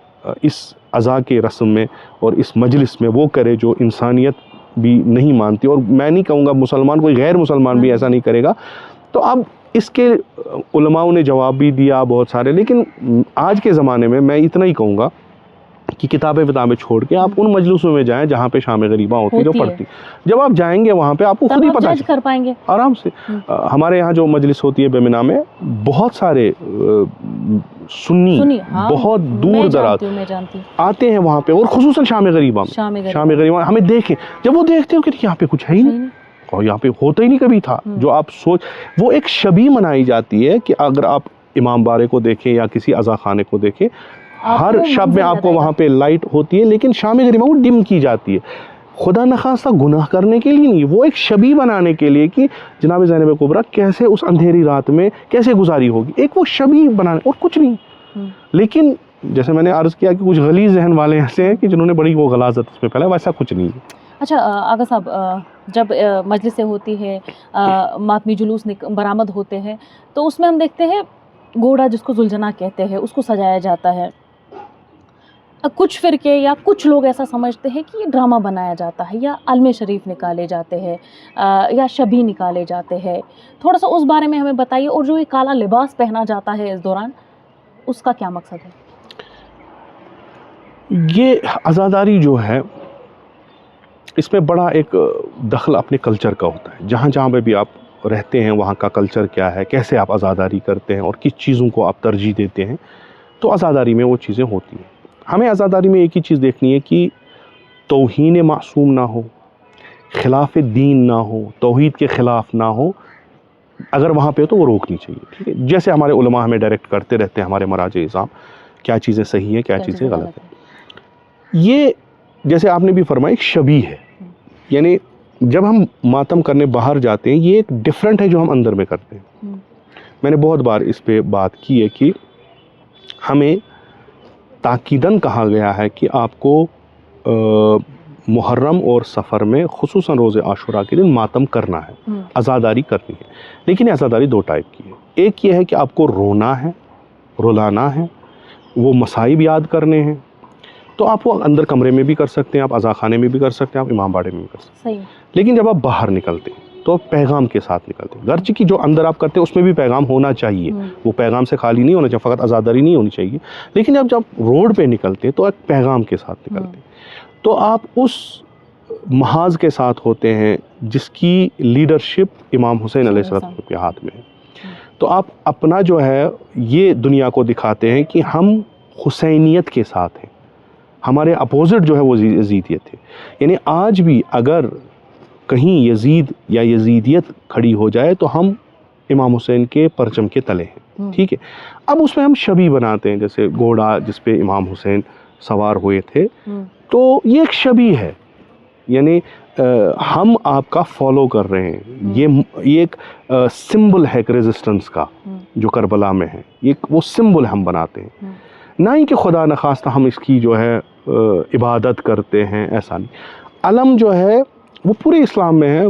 S2: اس عزا کے رسم میں اور اس مجلس میں وہ کرے جو انسانیت بھی نہیں مانتی. اور میں نہیں کہوں گا مسلمان, کوئی غیر مسلمان بھی ایسا نہیں کرے گا. تو اب اس کے علماء نے جواب بھی دیا بہت سارے, لیکن آج کے زمانے میں میں اتنا ہی کہوں گا کہ کتابیں چھوڑ کے آپ ان مجلسوں میں جائیں جہاں پہ شام غریبہ ہوتی ہے جو پڑھتی. جب آپ جائیں گے وہاں پہ آپ کو خود ہی پتہ کر پائیں گے آرام سے. ہمارے یہاں جو مجلس ہوتی ہے بیمنا میں, بہت سارے سنی بہت دور دراز آتے ہیں وہاں پہ, اور خصوصاً شام غریبہ میں ہمیں دیکھیں, جب وہ دیکھتے ہو کہ یہاں پہ کچھ ہے ہی نہیں, اور یہاں پہ ہوتا ہی نہیں کبھی تھا. جو آپ سوچ, وہ ایک شبی منائی جاتی ہے کہ اگر آپ امام بارے کو دیکھیں یا کسی عزا خانے کو دیکھیں, ہر شب میں آپ کو وہاں پہ لائٹ ہوتی ہے, لیکن شام غریبہ وہ ڈم کی جاتی ہے. خدا نخواستہ گناہ کرنے کے لیے نہیں, وہ ایک شبی بنانے کے لیے کہ جناب زینب کبریٰ کیسے اس اندھیری رات میں کیسے گزاری ہوگی, ایک وہ شبی بنانے, اور کچھ نہیں. لیکن جیسے میں نے عرض کیا کہ کچھ غلیظ ذہن والے ایسے ہیں کہ جنہوں نے بڑی وہ غلاظت اس میں پھیلا, ویسا کچھ نہیں.
S1: اچھا آغا صاحب, جب مجلسیں ہوتی ہے, ماتمی جلوس برآمد ہوتے ہیں, تو اس میں ہم دیکھتے ہیں گھوڑا جس کو ذوالجناح کہتے ہیں اس کو سجایا جاتا ہے. کچھ فرقے یا کچھ لوگ ایسا سمجھتے ہیں کہ یہ ڈرامہ بنایا جاتا ہے, یا علم شریف نکالے جاتے ہیں, یا شبی نکالے جاتے ہیں. تھوڑا سا اس بارے میں ہمیں بتائیے. اور جو یہ کالا لباس پہنا جاتا ہے اس دوران, اس کا کیا مقصد ہے؟
S2: یہ عزاداری جو ہے اس میں بڑا ایک دخل اپنے کلچر کا ہوتا ہے. جہاں جہاں پہ بھی آپ رہتے ہیں وہاں کا کلچر کیا ہے, کیسے آپ عزاداری کرتے ہیں اور کس چیزوں کو آپ ترجیح دیتے ہیں, تو عزاداری میں وہ چیزیں ہوتی ہیں. ہمیں عزاداری میں ایک ہی چیز دیکھنی ہے کہ توہین معصوم نہ ہو, خلاف دین نہ ہو, توحید کے خلاف نہ ہو. اگر وہاں پہ تو وہ روکنی چاہیے. ٹھیک ہے, جیسے ہمارے علماء ہمیں ڈائریکٹ کرتے رہتے ہیں, ہمارے مراجع اعظام, کیا چیزیں صحیح ہیں کیا چیزیں غلط ہیں. یہ جیسے آپ نے بھی فرمایا ایک شبیہ ہے, یعنی جب ہم ماتم کرنے باہر جاتے ہیں یہ ایک ڈیفرنٹ ہے جو ہم اندر میں کرتے ہیں. میں نے بہت بار اس پہ بات کی ہے کہ ہمیں تاکیداً کہا گیا ہے کہ آپ کو محرم اور سفر میں خصوصاً روز عاشورہ کے دن ماتم کرنا ہے، عزاداری کرنی ہے، لیکن یہ عزاداری دو ٹائپ کی ہے۔ ایک یہ ہے کہ آپ کو رونا ہے، رلانا ہے، وہ مصائب یاد کرنے ہیں، تو آپ وہ اندر کمرے میں بھی کر سکتے ہیں، آپ عزا خانے میں بھی کر سکتے ہیں، آپ امام باڑے میں بھی کر سکتے ہیں۔ لیکن جب آپ باہر نکلتے ہیں تو آپ پیغام کے ساتھ نکلتے ہیں، گرچہ کی جو اندر آپ کرتے ہیں اس میں بھی پیغام ہونا چاہیے، وہ پیغام سے خالی نہیں ہونا چاہیے، فقط عزاداری نہیں ہونی چاہیے، لیکن اب جب روڈ پہ نکلتے ہیں تو ایک پیغام کے ساتھ نکلتے ہیں، تو آپ اس محاذ کے ساتھ ہوتے ہیں جس کی لیڈرشپ امام حسین علیہ السلام کے ہاتھ میں ہے۔ تو آپ اپنا جو ہے یہ دنیا کو دکھاتے ہیں کہ ہم حسینیت کے ساتھ ہیں، ہمارے اپوزٹ جو ہے وہ یزیدیت ہے۔ یعنی آج بھی اگر کہیں یزید یا یزیدیت کھڑی ہو جائے تو ہم امام حسین کے پرچم کے تلے ہیں، ٹھیک ہے۔ اب اس میں ہم شبیہ بناتے ہیں، جیسے گھوڑا جس پہ امام حسین سوار ہوئے تھے، تو یہ ایک شبیہ ہے، یعنی ہم آپ کا فالو کر رہے ہیں، یہ ایک سمبل ہے ریزسٹنس کا جو کربلا میں ہے، وہ سمبل ہم بناتے ہیں، نہ ہی کہ خدا نخواستہ ہم اس کی جو ہے عبادت کرتے ہیں، ایسا نہیں۔ علم جو ہے وہ پورے اسلام میں ہے،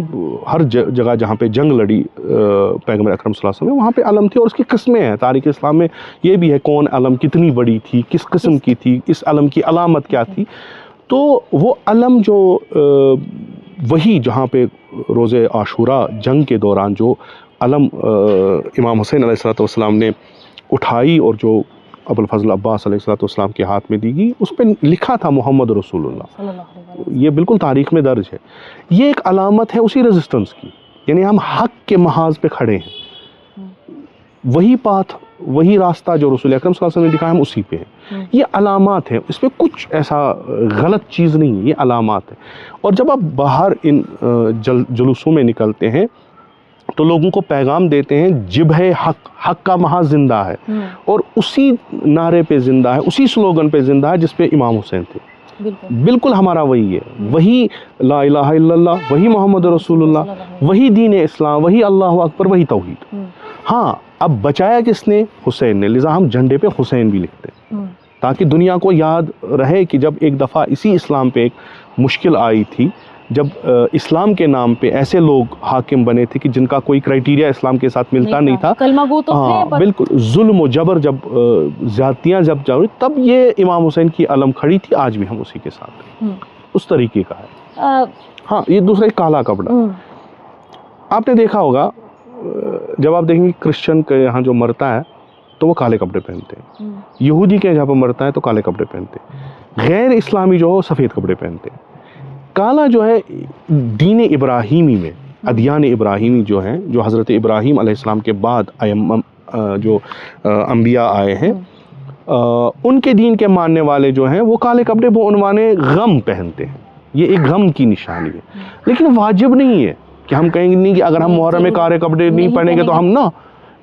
S2: ہر جگہ جہاں پہ جنگ لڑی پیغمبر اکرم صلی اللہ علیہ وسلم وہاں پہ علم تھی، اور اس کی قسمیں ہیں، تاریخ اسلام میں یہ بھی ہے کون علم کتنی بڑی تھی، کس قسم کی تھی، اس علم کی علامت کیا تھی۔ تو وہ علم جو وہی جہاں پہ روز عاشورہ جنگ کے دوران جو علم امام حسین علیہ السلام نے اٹھائی اور جو ابوالفضل عباس علیہ السلام کے ہاتھ میں دی گئی، اس پہ لکھا تھا محمد رسول اللہ، یہ بالکل تاریخ میں درج ہے۔ یہ ایک علامت ہے اسی ریزسٹنس کی، یعنی ہم حق کے محاذ پہ کھڑے ہیں، وہی پاتھ وہی راستہ جو رسول اکرم صلی اللہ علیہ وسلم نے دکھایا ہم اسی پہ ہیں۔ یہ علامات ہیں، اس میں کچھ ایسا غلط چیز نہیں ہے، یہ علامات ہیں۔ اور جب آپ باہر ان جلوسوں میں نکلتے ہیں تو لوگوں کو پیغام دیتے ہیں جبہ حق، حق کا محاذ زندہ ہے، اور اسی نعرے پہ زندہ ہے، اسی سلوگن پہ زندہ ہے جس پہ امام حسین تھے۔ بالکل ہمارا وہی ہے، وہی لا الہ الا اللہ، وہی محمد رسول اللہ، وہی دین اسلام، وہی اللہ اکبر، وہی توحید۔ ہاں اب بچایا کس نے؟ حسین نے، لذا ہم جھنڈے پہ حسین بھی لکھتے ہیں تاکہ دنیا کو یاد رہے کہ جب ایک دفعہ اسی اسلام پہ ایک مشکل آئی تھی، جب اسلام کے نام پہ ایسے لوگ حاکم بنے تھے کہ جن کا کوئی کرائٹیریا اسلام کے ساتھ ملتا نہیں تھا،
S1: کلمہ گو تو تھے،
S2: بالکل ظلم و جبر، جب زیادتیاں جب جاری، تب یہ امام حسین کی علم کھڑی تھی، آج بھی ہم اسی کے ساتھ ہیں، اس طریقے کا ہے۔ ہاں یہ دوسرا ایک کالا کپڑا، آپ نے دیکھا ہوگا جب آپ دیکھیں گے کرسچن کے یہاں جو مرتا ہے تو وہ کالے کپڑے پہنتے ہیں، یہودی کے جہاں پہ مرتا ہے تو کالے کپڑے پہنتے ہیں، غیر اسلامی جو ہو سفید کپڑے پہنتے ہیں۔ کالا جو ہے دین ابراہیمی میں، ادیان ابراہیمی جو ہیں، جو حضرت ابراہیم علیہ السلام کے بعد جو انبیاء آئے ہیں، ان کے دین کے ماننے والے جو ہیں وہ کالے کپڑے بعنوان غم پہنتے ہیں، یہ ایک غم کی نشانی ہے، لیکن واجب نہیں ہے کہ ہم کہیں گے نہیں کہ اگر ہم محرم میں کالے کپڑے نہیں پہنیں گے تو ہم نہ۔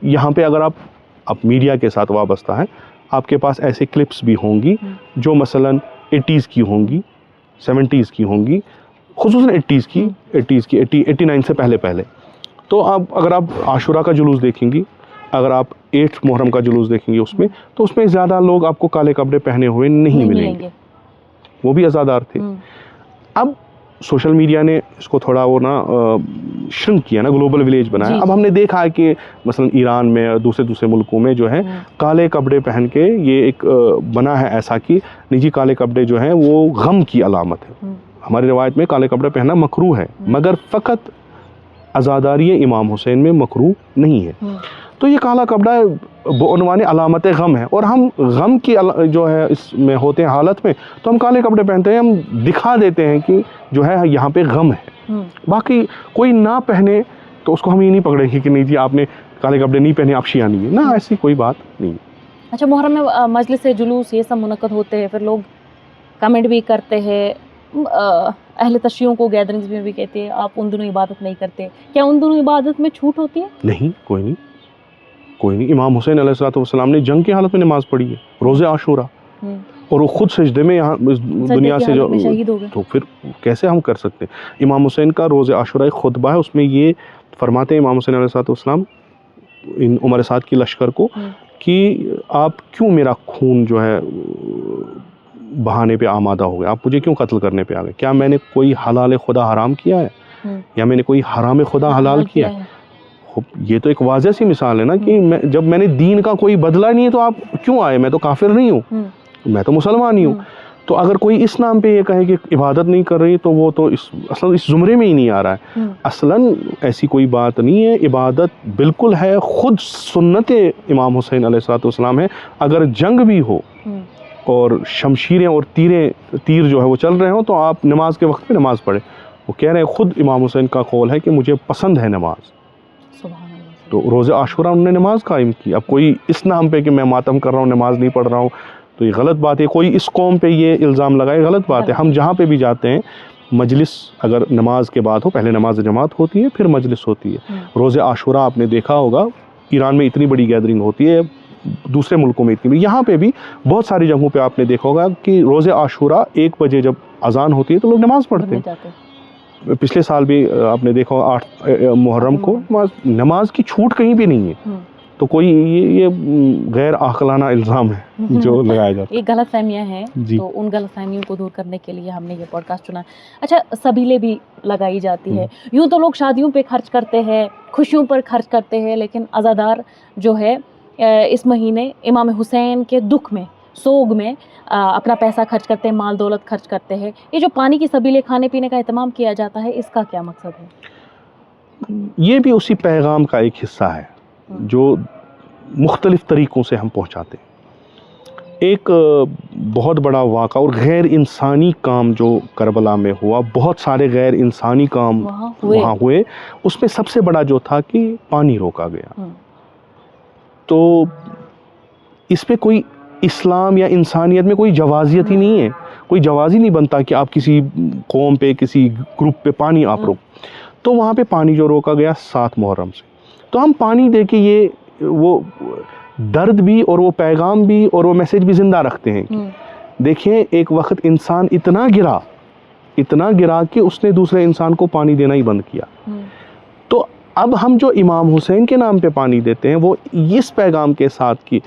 S2: یہاں پہ اگر آپ میڈیا کے ساتھ وابستہ ہیں، آپ کے پاس ایسے کلپس بھی ہوں گی جو مثلاً 80s کی ہوں گی، 70s کی ہوں گی، خصوصاً 80s کی 89 سے پہلے۔ تو اگر آپ عاشورہ کا جلوس دیکھیں گی، اگر آپ 8 محرم کا جلوس دیکھیں گے، تو اس میں زیادہ لوگ آپ کو کالے کپڑے پہنے ہوئے نہیں ملیں گے، وہ بھی عزادار تھے۔ اب سوشل میڈیا نے اس کو تھوڑا وہ شرنک کیا نا، گلوبل ولیج بنایا۔ اب ہم نے دیکھا ہے کہ مثلا ایران میں اور دوسرے ملکوں میں جو ہے کالے کپڑے پہن کے یہ ایک بنا ہے ایسا کہ نجی کالے کپڑے جو ہیں وہ غم کی علامت ہے۔ ہماری روایت میں کالے کپڑے پہننا مکروہ ہے، مگر فقط عزاداری امام حسین میں مکروہ نہیں ہے۔ تو یہ کالا کپڑا بعنوان علامت غم ہے، اور ہم غم کی جو ہے اس میں ہوتے ہیں حالت میں، تو ہم کالے کپڑے پہنتے ہیں، ہم دکھا دیتے ہیں کہ جو ہے یہاں پہ غم ہے۔ باقی کوئی نہ پہنے تو اس کو ہم یہ نہیں پکڑیں گے کہ نہیں جی آپ نے کالے کپڑے نہیں پہنے آپ شیعہ نہیں ہیں، نہ، ایسی کوئی بات نہیں۔
S1: اچھا، محرم میں مجلس جلوس یہ سب منعقد ہوتے ہیں، پھر لوگ کمنٹ بھی کرتے ہیں، اہل تشیعوں کو گیدرنگز میں بھی کہتے ہیں آپ ان دنوں عبادت نہیں کرتے، کیا ان دنوں عبادت میں چھوٹ ہوتی ہے؟ نہیں، کوئی نہیں۔ امام حسین علیہ السلام نے جنگ کی حالت میں نماز پڑھی ہے، روز عاشورہ، اور وہ خود سجدے میں یہاں اس دنیا سے جو شہید ہو گئے، تو پھر کیسے ہم کر سکتے ہیں؟ امام حسین کا روز عاشورہ ایک خطبہ ہے، اس میں یہ فرماتے ہیں امام حسین علیہ السلام ان عمر سعد کی لشکر کو کہ آپ کیوں میرا خون جو ہے
S2: بہانے پہ آمادہ ہو گئے, آپ مجھے کیوں قتل کرنے پہ آ گئے؟ کیا میں نے کوئی حلال خدا حرام کیا ہے یا میں نے کوئی حرام خدا حلال کیا ہے؟ یہ تو ایک واضح سی مثال ہے نا کہ جب میں نے دین کا کوئی بدلہ نہیں ہے تو آپ کیوں آئے؟ میں تو کافر نہیں ہوں, میں تو مسلمان ہی ہوں. تو اگر کوئی اس نام پہ یہ کہے کہ عبادت نہیں کر رہی تو وہ تو اصلا اس زمرے میں ہی نہیں آ رہا ہے. اصلاً ایسی کوئی بات نہیں ہے, عبادت بالکل ہے, خود سنت امام حسین علیہ السلام ہے. اگر جنگ بھی ہو اور شمشیریں اور تیر جو ہے وہ چل رہے ہوں تو آپ نماز کے وقت پہ نماز پڑھیں. وہ کہہ رہے ہیں, خود امام حسین کا قول ہے کہ مجھے پسند ہے نماز. تو روز عاشورہ انہوں نے نماز قائم کی. اب کوئی اس نام پہ کہ میں ماتم کر رہا ہوں, نماز نہیں پڑھ رہا ہوں, تو یہ غلط بات ہے. کوئی اس قوم پہ یہ الزام لگائے, غلط بات ہے. ہم جہاں پہ بھی جاتے ہیں, مجلس اگر نماز کے بعد ہو, پہلے نماز جماعت ہوتی ہے پھر مجلس ہوتی ہے. روز عاشورہ آپ نے دیکھا ہوگا, ایران میں اتنی بڑی گیدرنگ ہوتی ہے, دوسرے ملکوں میں اتنی بھی, یہاں پہ بھی بہت ساری جگہوں پہ آپ نے دیکھا ہوگا کہ روز عاشورہ 1 بجے جب اذان ہوتی ہے تو لوگ نماز پڑھتے ہیں. پچھلے سال بھی آپ نے دیکھا 8 محرم کو نماز کی چھوٹ کہیں بھی نہیں ہے. تو کوئی یہ غیر عاقلانہ الزام ہے جو لگایا جاتا ہے.
S1: یہ غلط فہمیاں ہیں, تو ان غلط فہمیوں کو دور کرنے کے لیے ہم نے یہ پوڈ کاسٹ چنا. اچھا, سبیلیں بھی لگائی جاتی ہے. یوں تو لوگ شادیوں پہ خرچ کرتے ہیں, خوشیوں پر خرچ کرتے ہیں, لیکن عزادار جو ہے اس مہینے امام حسین کے دکھ میں, سوگ میں اپنا پیسہ خرچ کرتے ہیں, مال دولت خرچ کرتے ہیں. یہ جو پانی کی سبیلیں کھانے پینے کا اہتمام کیا جاتا ہے, اس کا کیا مقصد ہے؟
S2: یہ بھی اسی پیغام کا ایک حصہ ہے جو مختلف طریقوں سے ہم پہنچاتے ہیں. ایک بہت بڑا واقعہ اور غیر انسانی کام جو کربلا میں ہوا, بہت سارے غیر انسانی کام وہاں ہوئے, اس میں سب سے بڑا جو تھا کہ پانی روکا گیا. تو اس پہ کوئی اسلام یا انسانیت میں کوئی جوازیت ہی نہیں ہے. کوئی جواز ہی نہیں بنتا کہ آپ کسی قوم پہ, کسی گروپ پہ پانی آپ روک. تو وہاں پہ پانی جو روکا گیا 7 محرم سے, تو ہم پانی دے کے یہ وہ درد بھی اور وہ پیغام بھی اور وہ میسیج بھی زندہ رکھتے ہیں. دیکھیں, ایک وقت انسان اتنا گرا کہ اس نے دوسرے انسان کو پانی دینا ہی بند کیا. تو اب ہم جو امام حسین کے نام پہ پانی دیتے ہیں وہ اس پیغام کے ساتھ کہ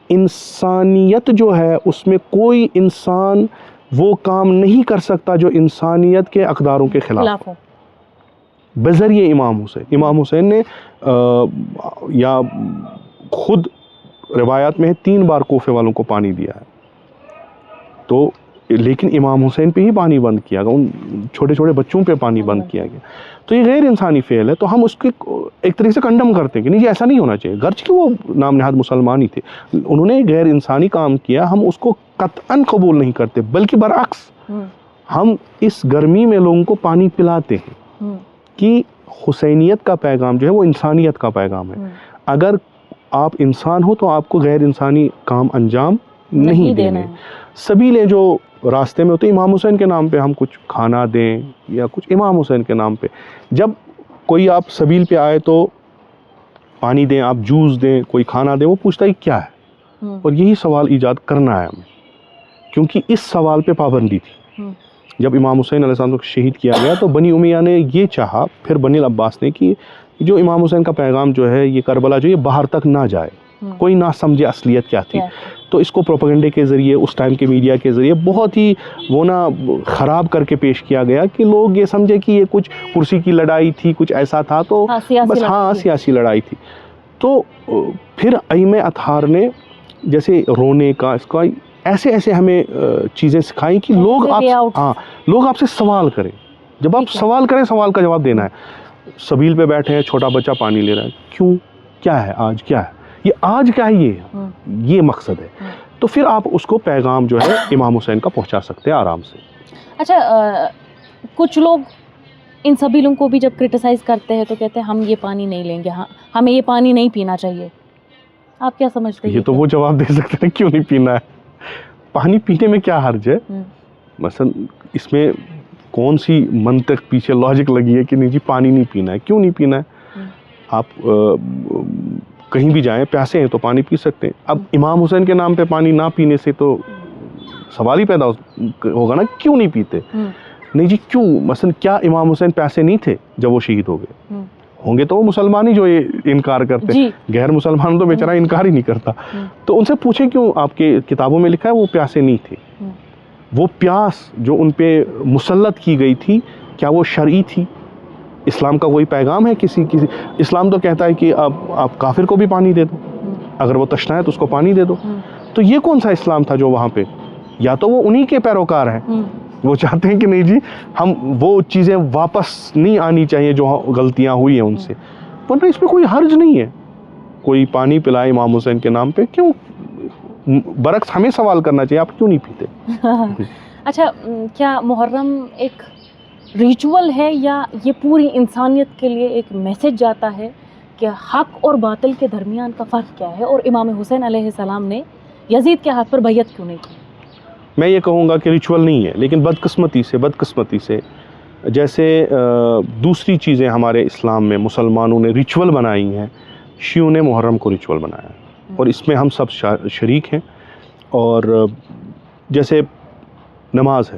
S2: انسانیت جو ہے اس میں کوئی انسان وہ کام نہیں کر سکتا جو انسانیت کے اقداروں کے خلاف ہو. بذریعہ امام حسین نے یا خود روایات میں 3 بار کوفے والوں کو پانی دیا ہے. تو لیکن امام حسین پہ ہی پانی بند کیا گیا, ان چھوٹے چھوٹے بچوں پہ پانی بند کیا گیا. تو یہ غیر انسانی فعل ہے. تو ہم اس کے ایک طریقے سے کنڈم کرتے ہیں کہ نہیں جی ایسا نہیں ہونا چاہیے, گرچہ کہ وہ نام نہاد مسلمان ہی تھے, انہوں نے غیر انسانی کام کیا, ہم اس کو قطعاً قبول نہیں کرتے, بلکہ برعکس ہم اس گرمی میں لوگوں کو پانی پلاتے ہیں کہ حسینیت کا پیغام جو ہے وہ انسانیت کا پیغام ہے. اگر آپ انسان ہو تو آپ کو غیر انسانی کام انجام نہیں دینے. سبیلیں جو راستے میں ہوتے, امام حسین کے نام پہ ہم کچھ کھانا دیں یا کچھ امام حسین کے نام پہ, جب کوئی آپ سبیل پہ آئے تو پانی دیں, آپ جوس دیں, کوئی کھانا دیں, وہ پوچھتا ہے کیا ہے, اور یہی سوال ایجاد کرنا ہے ہمیں, کیونکہ اس سوال پہ پابندی تھی. جب امام حسین علیہ السلام کو شہید کیا گیا تو بنی امیہ نے یہ چاہا, پھر بنی العباس نے, کہ جو امام حسین کا پیغام جو ہے یہ کربلا جو یہ باہر تک نہ جائے, کوئی نہ سمجھے اصلیت کیا تھی. تو اس کو پروپیگنڈے کے ذریعے, اس ٹائم کے میڈیا کے ذریعے بہت ہی وہ نا خراب کر کے پیش کیا گیا کہ لوگ یہ سمجھے کہ یہ کچھ کرسی کی لڑائی تھی, کچھ ایسا تھا, تو بس سیاسی لڑائی تھی. تو پھر ائمہ اطہار نے جیسے رونے کا, اس کا ایسے ہمیں چیزیں سکھائیں کہ لوگ آپ سے سوال کریں. جب آپ سوال کریں, سوال کا جواب دینا ہے. سبیل پہ بیٹھے ہیں, چھوٹا بچہ پانی لے رہا ہے, کیوں, کیا ہے, آج کیا ہے, یہ آج کیا ہے, یہ مقصد ہے. تو پھر آپ اس کو پیغام جو ہے امام حسین کا پہنچا سکتے ہیں آرام سے.
S1: اچھا, کچھ لوگ ان سبیلوں کو بھی جب کرٹیسائز کرتے ہیں تو کہتے ہیں ہم یہ پانی نہیں لیں گے, ہمیں یہ پانی نہیں پینا چاہیے. آپ کیا سمجھتے ہیں؟
S2: یہ تو وہ جواب دے سکتے ہیں کیوں نہیں پینا ہے. پانی پینے میں کیا حرج ہے؟ مثلا اس میں کون سی منطق پیچھے لاجک لگی ہے کہ نہیں جی پانی نہیں پینا ہے, کیوں نہیں پینا ہے؟ آپ کہیں بھی جائیں, پیاسے ہیں تو پانی پی سکتے ہیں. اب امام حسین کے نام پہ پانی نہ پینے سے تو سوال ہی پیدا ہوگا نا, کیوں نہیں پیتے؟ نہیں جی کیوں, مثلا کیا امام حسین پیاسے نہیں تھے جب وہ شہید ہو گئے؟ ہوں گے تو وہ مسلمان ہی جو یہ انکار کرتے ہیں, غیر مسلمان تو بیچارہ انکار ہی نہیں کرتا. تو ان سے پوچھیں کیوں آپ کے کتابوں میں لکھا ہے وہ پیاسے نہیں تھے. وہ پیاس جو ان پہ مسلط کی گئی تھی کیا وہ شرعی تھی؟ اسلام کا کوئی پیغام ہے کسی اسلام تو کہتا ہے کہ آپ کافر کو بھی پانی دے دو، اگر وہ تشنا ہے تو اس کو پانی دے دو. تو یہ کون سا اسلام تھا جو وہاں پہ؟ یا تو وہ انہی کے پیروکار ہیں، وہ چاہتے ہیں کہ نہیں جی ہم وہ چیزیں واپس نہیں آنی چاہیے جو غلطیاں ہوئی ہیں ان سے، ورنہ اس میں کوئی حرج نہیں ہے. کوئی پانی پلائے امام حسین کے نام پہ، کیوں؟ برعکس ہمیں سوال کرنا چاہیے آپ کیوں نہیں پیتے؟
S1: اچھا، کیا محرم ایک ریچول ہے یا یہ پوری انسانیت کے لیے ایک میسج جاتا ہے کہ حق اور باطل کے درمیان کا فرق کیا ہے، اور امام حسین علیہ السلام نے یزید کے ہاتھ پر بیعت کیوں نہیں کی؟
S2: میں یہ کہوں گا کہ ریچول نہیں ہے، لیکن بدقسمتی سے جیسے دوسری چیزیں ہمارے اسلام میں مسلمانوں نے ریچول بنائی ہیں، شیعوں نے محرم کو ریچول بنایا ہے، اور اس میں ہم سب شریک ہیں. اور جیسے نماز ہے،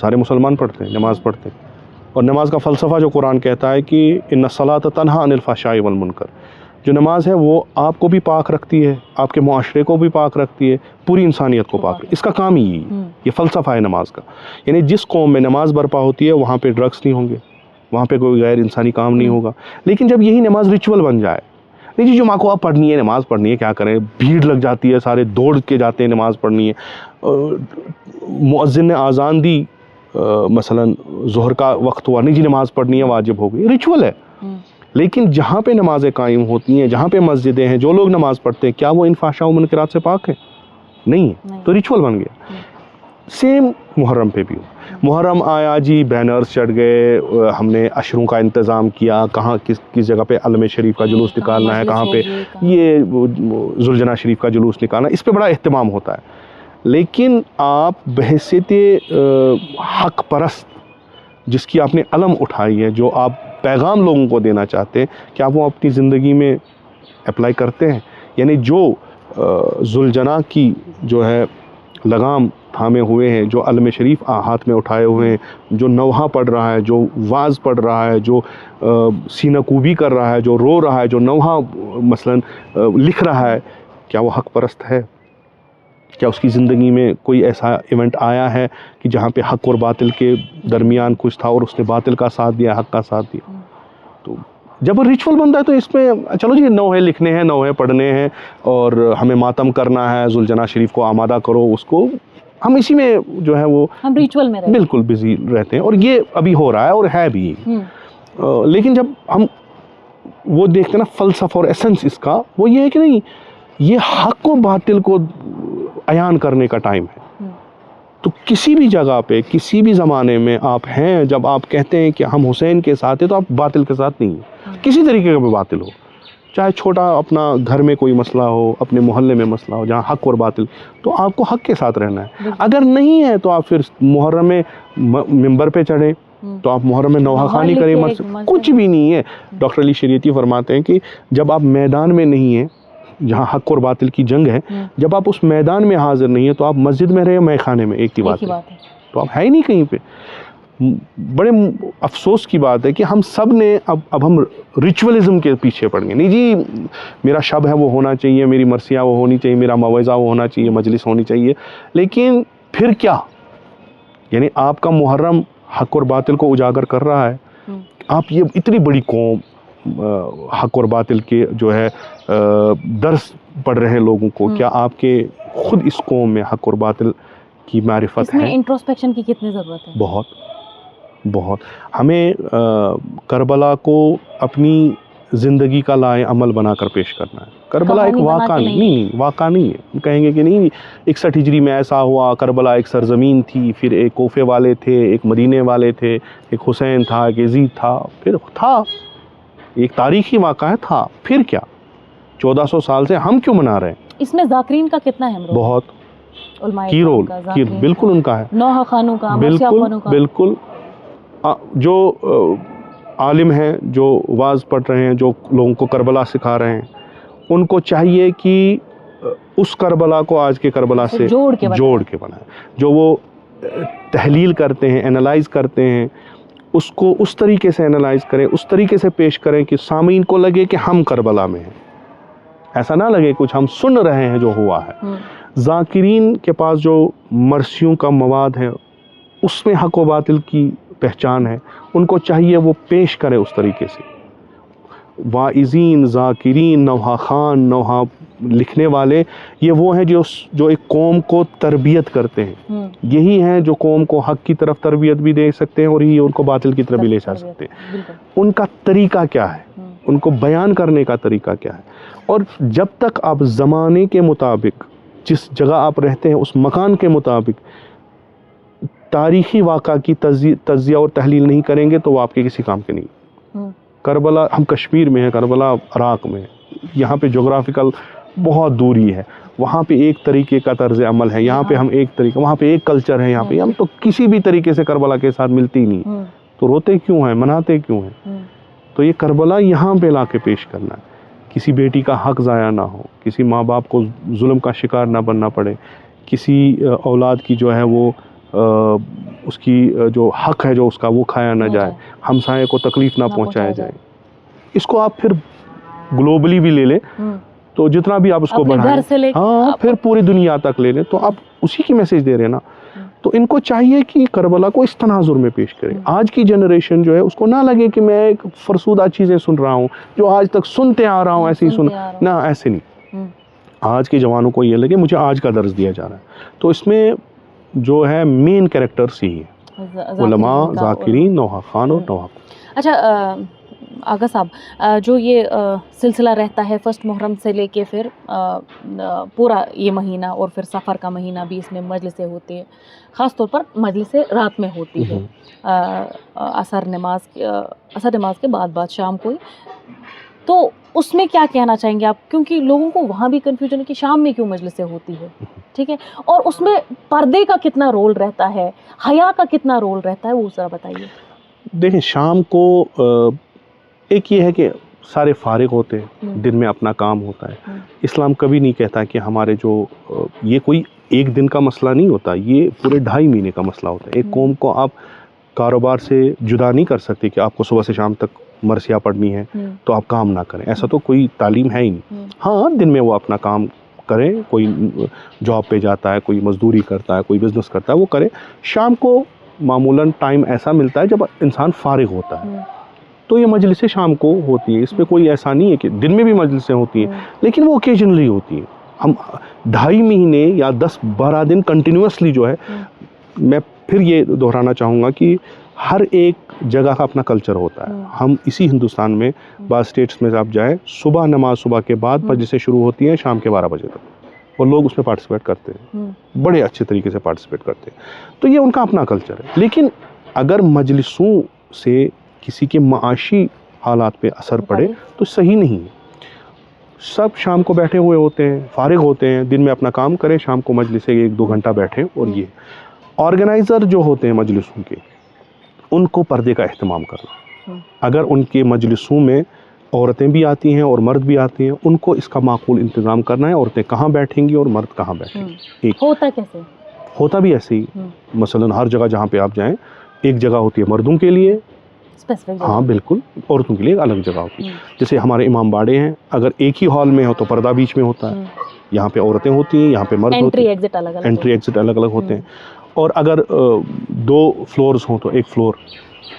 S2: سارے مسلمان پڑھتے ہیں، نماز پڑھتے ہیں، اور نماز کا فلسفہ جو قرآن کہتا ہے کہ ان الصلاۃ تنہی عن الفحشاء والمنکر، جو نماز ہے وہ آپ کو بھی پاک رکھتی ہے، آپ کے معاشرے کو بھی پاک رکھتی ہے، پوری انسانیت کو پاک. اس کا کام ہی یہ فلسفہ ہے نماز کا. یعنی جس قوم میں نماز برپا ہوتی ہے وہاں پہ ڈرگس نہیں ہوں گے، وہاں پہ کوئی غیر انسانی کام نہیں ہوگا. لیکن جب یہی نماز ریچول بن جائے، نہیں جی جمعہ کو آپ پڑھنی ہے، نماز پڑھنی ہے، کیا کریں، بھیڑ لگ جاتی ہے، سارے دوڑ کے جاتے ہیں نماز پڑھنی ہے، مؤذن نے آذان دی، مثلا ظہر کا وقت ہوا، نہیں جی نماز پڑھنی ہے، واجب ہو گئی، ریچول ہے. لیکن جہاں پہ نمازیں قائم ہوتی ہیں، جہاں پہ مسجدیں ہیں، جو لوگ نماز پڑھتے ہیں، کیا وہ ان فحشاء و منکرات سے پاک ہیں؟ نہیں ہے، تو ریچول بن گیا. سیم محرم پہ بھی محرم آیا جی، بینرز چڑھ گئے، ہم نے عشروں کا انتظام کیا، کہاں کس جگہ پہ علم شریف کا جلوس نکالنا ہے، کہاں پہ یہ ذوالجناح شریف کا جلوس نکالنا ہے، اس پہ بڑا اہتمام ہوتا ہے. لیکن آپ بحیثیت حق پرست جس کی آپ نے علم اٹھائی ہے، جو آپ پیغام لوگوں کو دینا چاہتے ہیں، کیا وہ اپنی زندگی میں اپلائی کرتے ہیں؟ یعنی جو ذوالجناح کی جو ہے لگام تھامے ہوئے ہیں، جو علم شریف ہاتھ میں اٹھائے ہوئے ہیں، جو نوحہ پڑھ رہا ہے، جو واعظ پڑھ رہا ہے، جو سینہ کوبی کر رہا ہے، جو رو رہا ہے، جو نوحہ مثلا لکھ رہا ہے، کیا وہ حق پرست ہے؟ کیا اس کی زندگی میں کوئی ایسا ایونٹ آیا ہے کہ جہاں پہ حق اور باطل کے درمیان کچھ تھا اور اس نے باطل کا ساتھ دیا، حق کا ساتھ دیا؟ تو جب وہ ریچول بنتا ہے تو اس میں چلو جی نوحے لکھنے ہیں، نوحے پڑھنے ہیں، اور ہمیں ماتم کرنا ہے، ذوالجناح شریف کو آمادہ کرو، اس کو ہم اسی میں جو ہے وہ
S1: ہم ریچول میں
S2: بالکل بزی رہتے ہیں، اور یہ ابھی ہو رہا ہے اور ہے بھی. لیکن جب ہم وہ دیکھتے ہیں نا فلسفہ اور ایسنس اس کا، وہ یہ ہے کہ نہیں، یہ حق و باطل کو عیان کرنے کا ٹائم ہے. تو کسی بھی جگہ پہ کسی بھی زمانے میں آپ ہیں، جب آپ کہتے ہیں کہ ہم حسین کے ساتھ ہیں، تو آپ باطل کے ساتھ نہیں ہیں، کسی طریقے کا بھی باطل ہو، چاہے چھوٹا اپنا گھر میں کوئی مسئلہ ہو، اپنے محلے میں مسئلہ ہو، جہاں حق اور باطل، تو آپ کو حق کے ساتھ رہنا ہے. اگر نہیں ہے تو آپ پھر محرم میں ممبر پہ چڑھیں، تو آپ محرم میں نوحہ خوانی کریں، کچھ بھی نہیں ہے. ڈاکٹر علی شریعتی فرماتے ہیں کہ جب آپ میدان میں نہیں ہیں جہاں حق اور باطل کی جنگ ہے، جب آپ اس میدان میں حاضر نہیں ہیں، تو آپ مسجد میں رہے، میں خانے میں، ایک ہی بات ہے. تو آپ ہے ہی نہیں کہیں پہ. بڑے افسوس کی بات ہے کہ ہم سب نے اب ہم ریچولزم کے پیچھے پڑ گئے. نہیں جی میرا شب ہے وہ ہونا چاہیے، میری مرثیہ وہ ہونی چاہیے، میرا موعظہ وہ ہونا چاہیے، مجلس ہونی چاہیے. لیکن پھر کیا؟ یعنی آپ کا محرم حق اور باطل کو اجاگر کر رہا ہے. آپ یہ اتنی بڑی قوم حق اور باطل کے جو ہے درس پڑھ رہے ہیں لوگوں کو، کیا آپ کے خود اس قوم میں حق اور باطل کی معرفت ہے؟
S1: اس میں انٹروسپیکشن کی کتنی ضرورت ہے؟
S2: بہت. ہمیں کربلا کو اپنی زندگی کا لائے عمل بنا کر پیش کرنا ہے. کربلا ایک واقعہ نہیں واقعہ نہیں ہے. ہم کہیں گے کہ نہیں 61 ہجری میں ایسا ہوا، کربلا ایک سرزمین تھی، پھر ایک کوفے والے تھے، ایک مدینے والے تھے، ایک حسین تھا، ایک یزید تھا، پھر تھا ایک تاریخی واقعہ ہے، تھا. پھر کیا 1400 سال سے ہم کیوں منا رہے ہیں؟
S1: اس میں ذاکرین کا کتنا اہم رول؟
S2: بہت کی رول بالکل ان کا ہے،
S1: نوحہ خوانوں کا، مرثیہ خوانوں کا.
S2: بالکل. جو عالم ہیں، جو واعظ پڑھ رہے ہیں، جو لوگوں کو کربلا سکھا رہے ہیں، ان کو چاہیے کہ اس کربلا کو آج کے کربلا سے جوڑ کے بنائیں. جو وہ تحلیل کرتے ہیں، انالائز کرتے ہیں، اس کو اس طریقے سے انالائز کریں، اس طریقے سے پیش کریں کہ سامعین کو لگے کہ ہم کربلا میں ہیں. ایسا نہ لگے کچھ ہم سن رہے ہیں جو ہوا ہے. ذاکرین کے پاس جو مرثیوں کا مواد ہے اس میں حق و باطل کی پہچان ہے، ان کو چاہیے وہ پیش کرے اس طریقے سے. واعظین، ذاکرین، نوحہ خان، نوحہ لکھنے والے، یہ وہ ہیں جو ایک قوم کو تربیت کرتے ہیں. یہی ہیں جو قوم کو حق کی طرف تربیت بھی دے سکتے ہیں اور یہ ان کو باطل کی طرف بھی لے جا سکتے ہیں. ان کا طریقہ کیا ہے، ان کو بیان کرنے کا طریقہ کیا ہے. اور جب تک آپ زمانے کے مطابق، جس جگہ آپ رہتے ہیں اس مکان کے مطابق تاریخی واقعہ کی تجزیہ اور تحلیل نہیں کریں گے تو وہ آپ کے کسی کام کے نہیں. کربلا، ہم کشمیر میں ہیں، کربلا عراق میں ہے، یہاں پہ جغرافیکل بہت دوری ہے، وہاں پہ ایک طریقے کا طرز عمل ہے، یہاں پہ ہم ایک طریقہ، وہاں پہ ایک کلچر ہے، یہاں پہ ہم تو کسی بھی طریقے سے کربلا کے ساتھ ملتے ہی نہیں. تو روتے کیوں ہیں، مناتے کیوں ہیں؟ تو یہ کربلا یہاں پہ لا کے پیش کرنا ہے. کسی بیٹی کا حق ضائع نہ ہو، کسی ماں باپ کو ظلم کا شکار نہ بننا پڑے، کسی اولاد کی جو ہے وہ اس کی جو حق ہے جو اس کا وہ کھایا نہ جائے، ہمسائے کو تکلیف نہ پہنچایا جائے. اس کو آپ پھر گلوبلی بھی لے لیں تو جتنا بھی آپ اس کو بڑھائیں، ہاں پھر پوری دنیا تک لے لیں تو آپ اسی کی میسج دے رہے ہیں نا. تو ان کو چاہیے کہ کربلا کو اس تناظر میں پیش کریں. آج کی جنریشن جو ہے اس کو نہ لگے کہ میں ایک فرسودہ چیزیں سن رہا ہوں جو آج تک سنتے آ رہا ہوں ایسے ہی نہ، ایسے نہیں. آج کے جوانوں کو یہ لگے مجھے آج کا درس دیا جا رہا ہے. تو اس میں جو ہے مین کریکٹرز ہی ہیں، علماء، ذاکرین، نوحہ خان اور نوحہ.
S1: اچھا آغا صاحب، جو یہ سلسلہ رہتا ہے فرسٹ محرم سے لے کے پھر پورا یہ مہینہ اور پھر سفر کا مہینہ بھی اس میں مجلسیں ہوتی ہیں، خاص طور پر مجلسیں رات میں ہوتی ہے، عصر نماز کے بعد شام کو. تو اس میں کیا کہنا چاہیں گے آپ؟ کیونکہ لوگوں کو وہاں بھی کنفیوژن ہے کہ شام میں کیوں مجلسیں ہوتی ہے، ٹھیک ہے، اور اس میں پردے کا کتنا رول رہتا ہے، حیا کا کتنا رول رہتا ہے، وہ ذرا بتائیے.
S2: دیکھیں شام کو ایک یہ ہے کہ سارے فارغ ہوتے ہیں، دن میں اپنا کام ہوتا ہے. اسلام کبھی نہیں کہتا کہ ہمارے جو یہ کوئی ایک دن کا مسئلہ نہیں ہوتا، یہ پورے 2.5 مہینے کا مسئلہ ہوتا ہے. ایک قوم کو آپ کاروبار سے جدا نہیں کر سکتے کہ آپ کو صبح سے شام تک مرثیہ پڑھنی ہے تو آپ کام نہ کریں، ایسا تو کوئی تعلیم ہے ہی نہیں. ہاں دن میں وہ اپنا کام کریں، کوئی جاب پہ جاتا ہے، کوئی مزدوری کرتا ہے، کوئی بزنس کرتا ہے، وہ کرے. شام کو معمولاً ٹائم ایسا ملتا ہے جب انسان فارغ ہوتا ہے، تو یہ مجلسیں شام کو ہوتی ہیں. اس پہ کوئی ایسا نہیں ہے کہ دن میں بھی مجلسیں ہوتی ہیں، لیکن وہ اوکیجنلی ہوتی ہیں. ہم 2.5 مہینے یا 10-12 دن کنٹینیوسلی جو ہے، میں پھر یہ دہرانا چاہوں گا کہ ہر ایک جگہ کا اپنا کلچر ہوتا ہے. ہم اسی ہندوستان میں بعض اسٹیٹس میں آپ جائیں، صبح کے بعد مجلسیں شروع ہوتی ہیں شام کے 12 بجے تک، اور لوگ اس میں پارٹیسپیٹ کرتے ہیں، بڑے اچھے طریقے سے پارٹیسپیٹ کرتے ہیں. تو یہ ان کا اپنا کلچر ہے. لیکن اگر مجلسوں سے کسی کے معاشی حالات پہ اثر پڑے تو صحیح نہیں ہے. سب شام کو بیٹھے ہوئے ہوتے ہیں، فارغ ہوتے ہیں، دن میں اپنا کام کریں، شام کو مجلسیں 1-2 گھنٹہ بیٹھیں. اور یہ آرگنائزر جو ہوتے ہیں مجلسوں کے، ان کو پردے کا اہتمام کرنا. اگر ان کے مجلسوں میں عورتیں بھی آتی ہیں اور مرد بھی آتے ہیں، ان کو اس کا معقول انتظام کرنا ہے. عورتیں کہاں بیٹھیں گی اور مرد کہاں بیٹھیں گے.
S1: ہوتا کیسے؟
S2: ہوتا بھی ایسے ہی. مثلا ہر جگہ جہاں پہ آپ جائیں، ایک جگہ ہوتی ہے مردوں کے لیے، ہاں بالکل، عورتوں کے لیے الگ جگہ ہوتی ہے. جیسے ہمارے امام باڑے ہیں، اگر ایک ہی ہال میں ہو تو پردہ بیچ میں ہوتا ہے. یہاں پہ عورتیں ہوتی ہیں، یہاں پہ مرد ہوتے ہیں، انٹری ایگزٹ الگ الگ ہوتے ہیں. اور اگر 2 فلورز ہوں تو ایک فلور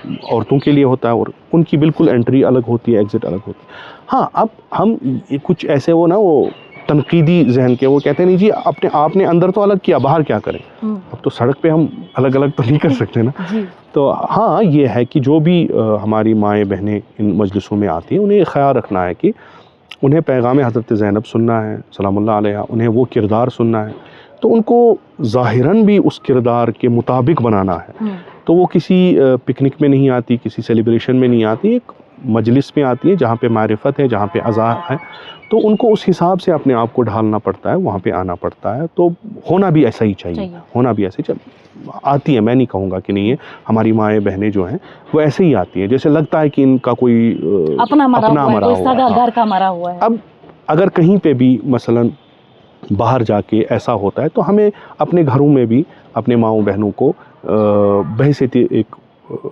S2: عورتوں کے لیے ہوتا ہے، اور ان کی بالکل انٹری الگ ہوتی ہے، ایگزٹ الگ ہوتی ہے. ہاں اب ہم کچھ ایسے وہ تنقیدی ذہن کے وہ کہتے ہیں نہیں جی آپ نے اندر تو الگ کیا، باہر کیا کریں. اب تو سڑک پہ ہم الگ الگ تو نہیں کر سکتے نا. تو ہاں یہ ہے کہ جو بھی ہماری مائیں بہنیں ان مجلسوں میں آتی ہیں، انہیں یہ خیال رکھنا ہے کہ انہیں پیغام حضرت زینب سننا ہے سلام اللہ علیہا، انہیں وہ کردار سننا ہے. تو ان کو ظاہراً بھی اس کردار کے مطابق بنانا ہے. تو وہ کسی پکنک میں نہیں آتی، کسی سیلیبریشن میں نہیں آتی، ایک مجلس میں آتی ہے جہاں پہ معرفت ہے، جہاں پہ عزا ہے. تو ان کو اس حساب سے اپنے آپ کو ڈھالنا پڑتا ہے، وہاں پہ آنا پڑتا ہے. تو ہونا بھی ایسا ہی چاہیے، ہونا بھی ایسے ہی آتی ہیں. میں نہیں کہوں گا کہ نہیں ہے، ہماری مائیں بہنیں جو ہیں وہ ایسے ہی آتی ہیں جیسے لگتا ہے کہ ان کا کوئی
S1: اپنا مرا ہوا ہے.
S2: اب اگر کہیں پہ بھی مثلاً باہر جا کے ایسا ہوتا ہے تو ہمیں اپنے گھروں میں بھی اپنے ماؤں بہنوں کو بحیثیت ایک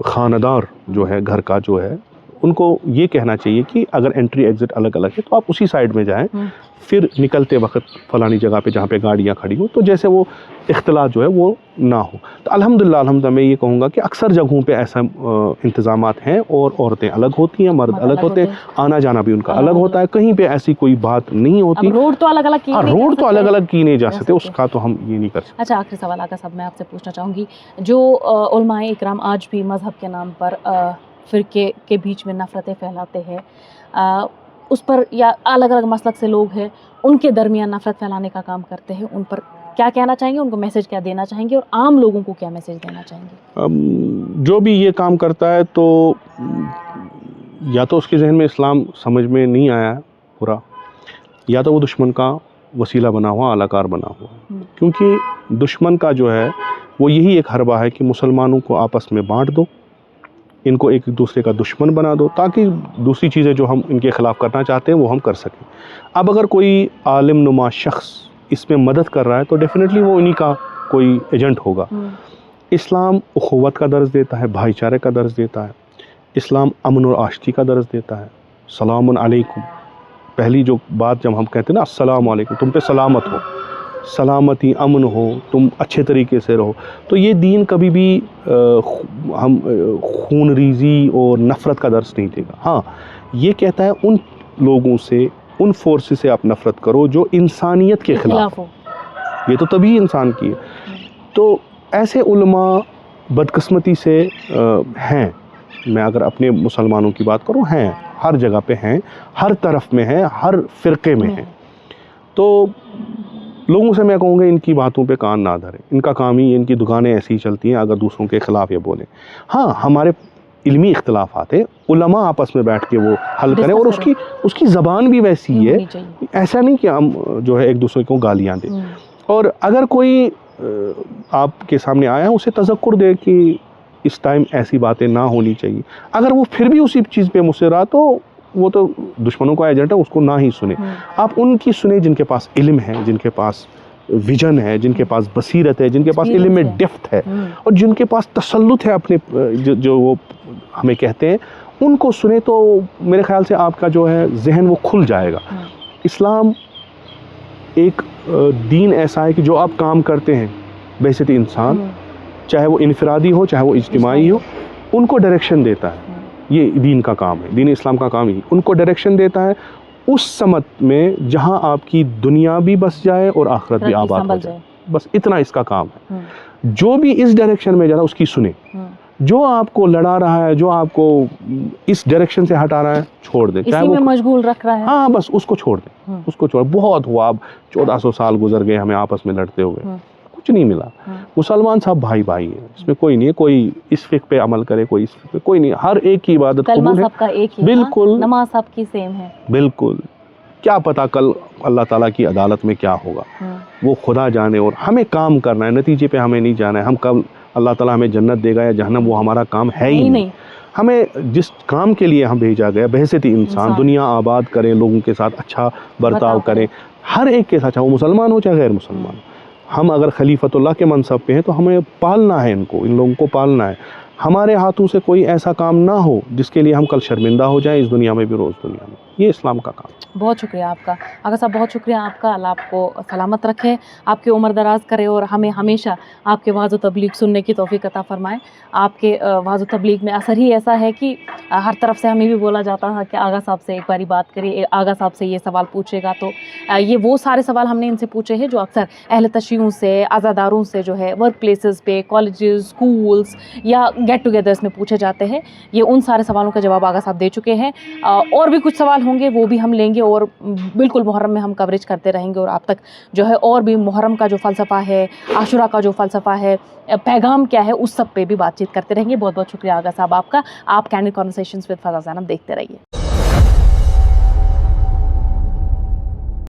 S2: خاندار جو ہے گھر کا جو ہے، ان کو یہ کہنا چاہیے کہ اگر انٹری ایگزٹ الگ الگ ہے تو آپ اسی سائڈ میں جائیں، پھر نکلتے وقت فلانی جگہ پہ جہاں پہ گاڑیاں کھڑی ہوں تو جیسے وہ اختلاط جو ہے وہ نہ ہو. تو الحمدللہ میں یہ کہوں گا کہ اکثر جگہوں پہ ایسا انتظامات ہیں اور عورتیں الگ ہوتی ہیں, مرد الگ ہوتے ہیں, آنا جانا بھی ان کا الگ ہوتا ہے, کہیں پہ ایسی کوئی بات نہیں ہوتی.
S1: روڈ تو الگ الگ
S2: روڈ تو الگ الگ کی نہیں جا سکتے, اس کا تو ہم یہ نہیں کر سکتے.
S1: اچھا, آخری سوال آقا صاحب میں آپ سے پوچھنا چاہوں گی, جو علماء اکرام آج بھی مذہب کے نام پر فرقے کے بیچ میں نفرتیں پھیلاتے ہیں, اس پر یا الگ الگ مسلک سے لوگ ہیں ان کے درمیان نفرت پھیلانے کا کام کرتے ہیں, ان پر کیا کہنا چاہیں گے, ان کو میسج کیا دینا چاہیں گے, اور عام لوگوں کو کیا میسج دینا چاہیں گے؟
S2: جو بھی یہ کام کرتا ہے تو یا تو اس کے ذہن میں اسلام سمجھ میں نہیں آیا ہے پورا, یا تو وہ دشمن کا وسیلہ بنا ہوا, اعلی کار بنا ہوا. کیونکہ دشمن کا جو ہے وہ یہی ایک حربہ ہے کہ مسلمانوں کو آپس میں بانٹ دو, ان کو ایک دوسرے کا دشمن بنا دو, تاکہ دوسری چیزیں جو ہم ان کے خلاف کرنا چاہتے ہیں وہ ہم کر سکیں. اب اگر کوئی عالم نما شخص اس میں مدد کر رہا ہے تو ڈیفینیٹلی وہ انہی کا کوئی ایجنٹ ہوگا. اسلام اخوت کا درس دیتا ہے, بھائی چارے کا درس دیتا ہے. اسلام امن اور آشتی کا درس دیتا ہے. سلام علیکم, پہلی جو بات جب ہم کہتے ہیں نا السلام علیکم, تم پہ سلامت ہو, سلامتی, امن ہو, تم اچھے طریقے سے رہو. تو یہ دین کبھی بھی ہم خون ریزی اور نفرت کا درس نہیں دے گا. ہاں یہ کہتا ہے ان لوگوں سے, ان فورسز سے آپ نفرت کرو جو انسانیت کے خلاف ہو. یہ تو طبیعی انسان کی ہے. تو ایسے علماء بدقسمتی سے ہیں, میں اگر اپنے مسلمانوں کی بات کروں, ہیں ہر جگہ پہ ہیں, ہر طرف میں ہیں, ہر فرقے میں ہیں. تو لوگوں سے میں کہوں گا ان کی باتوں پہ کان نہ دھریں, ان کا کام ہی, ان کی دکانیں ایسی ہی چلتی ہیں اگر دوسروں کے خلاف یہ بولیں. ہاں ہمارے علمی اختلافات ہیں, علماء آپس میں بیٹھ کے وہ حل کریں, اور اس کی زبان بھی ویسی ہے, ایسا نہیں کہ ہم جو ہے ایک دوسرے کو گالیاں دیں. اور اگر کوئی آپ کے سامنے آیا ہے اسے تذکر دے کہ اس ٹائم ایسی باتیں نہ ہونی چاہیے. اگر وہ پھر بھی اسی چیز پہ مصر رہا تو وہ تو دشمنوں کا ایجنٹ ہے, اس کو نہ ہی سنیں. آپ ان کی سنیں جن کے پاس علم ہے, جن کے پاس ویژن ہے, جن کے پاس بصیرت ہے, جن کے پاس علم میں ڈیپتھ ہے, اور جن کے پاس تسلط ہے اپنے جو وہ ہمیں کہتے ہیں, ان کو سنیں. تو میرے خیال سے آپ کا جو ہے ذہن وہ کھل جائے گا. اسلام ایک دین ایسا ہے کہ جو آپ کام کرتے ہیں بحیثیت انسان, چاہے وہ انفرادی ہو چاہے وہ اجتماعی ہو, ان کو ڈائریکشن دیتا ہے. یہ دین کا کام ہے, دین اسلام کا کام ہی, ان کو ڈائریکشن دیتا ہے اس سمت میں جہاں آپ کی دنیا بھی بس جائے اور آخرت بھی آباد ہو جائے. بس اتنا اس کا کام ہے. جو بھی اس ڈائریکشن میں جا رہا ہے اس کی سنیں. جو آپ کو لڑا رہا ہے, جو آپ کو اس ڈائریکشن سے ہٹا رہا ہے, چھوڑ دیں.
S1: اسی میں مشغول رکھ رہا ہے,
S2: ہاں بس اس کو چھوڑ دیں, اس کو چھوڑ. بہت ہوا, اب 1400 سال گزر گئے ہمیں آپس میں لڑتے ہوئے, کچھ نہیں ملا. مسلمان سب بھائی بھائی ہیں, اس میں کوئی نہیں ہے کوئی اس فقہ پہ عمل کرے, کوئی اس فقہ پہ, کوئی نہیں. ہر ایک کی عبادت قبول ہے,
S1: سب کا ایک ہی,
S2: بالکل,
S1: نماز سب کی سیم ہے,
S2: بالکل. کیا پتا کل اللہ تعالیٰ کی عدالت میں کیا ہوگا, وہ خدا جانے. اور ہمیں کام کرنا ہے, نتیجے پہ ہمیں نہیں جانا ہے. ہم کب اللہ تعالیٰ ہمیں جنت دے گا یا جہنم, وہ ہمارا کام ہے ہی نہیں. ہمیں جس کام کے لیے ہم بھیجا گیا بحیثیت انسان, دنیا آباد کریں, لوگوں کے ساتھ اچھا برتاؤ کریں, ہر ایک کے ساتھ, چاہے وہ مسلمان ہو چاہے غیر مسلمان. ہم اگر خلیفۃ اللہ کے منصب پہ ہیں تو ہمیں پالنا ہے, ان لوگوں کو پالنا ہے. ہمارے ہاتھوں سے کوئی ایسا کام نہ ہو جس کے لیے ہم کل شرمندہ ہو جائیں, اس دنیا میں بھی روز دنیا میں. یہ اسلام کا کام.
S1: بہت شکریہ آپ کا آقا صاحب, بہت شکریہ آپ کا. اللہ آپ کو سلامت رکھے, آپ کی عمر دراز کرے, اور ہمیں ہمیشہ آپ کے وعظ و تبلیغ سننے کی توفیق عطا فرمائے. آپ کے وعظ و تبلیغ میں اثر ہی ایسا ہے کہ ہر طرف سے ہمیں بھی بولا جاتا ہے کہ آقا صاحب سے ایک باری بات کریے, آقا صاحب سے یہ سوال پوچھے گا. تو یہ وہ سارے سوال ہم نے ان سے پوچھے ہیں جو اکثر اہل تشیعوں سے, عزاداروں سے جو ہے ورک پلیسز پہ, کالجز, اسکولس یا گیٹ ٹوگیدرس میں پوچھے جاتے ہیں. یہ ان سارے سوالوں کا جواب آقا صاحب دے چکے ہیں. اور بھی کچھ سوال ہوں گے وہ بھی ہم لیں گے, اور بالکل محرم میں ہم کوریج کرتے رہیں گے. اور آپ تک جو ہے اور بھی محرم کا جو فلسفہ ہے, عاشورہ کا جو فلسفہ ہے, پیغام کیا ہے, اس سب پہ بھی بات چیت کرتے رہیں گے. بہت بہت شکریہ آقا صاحب آپ کا. آپ کینڈid کنورسیشنز ود فضا زینب دیکھتے رہیے.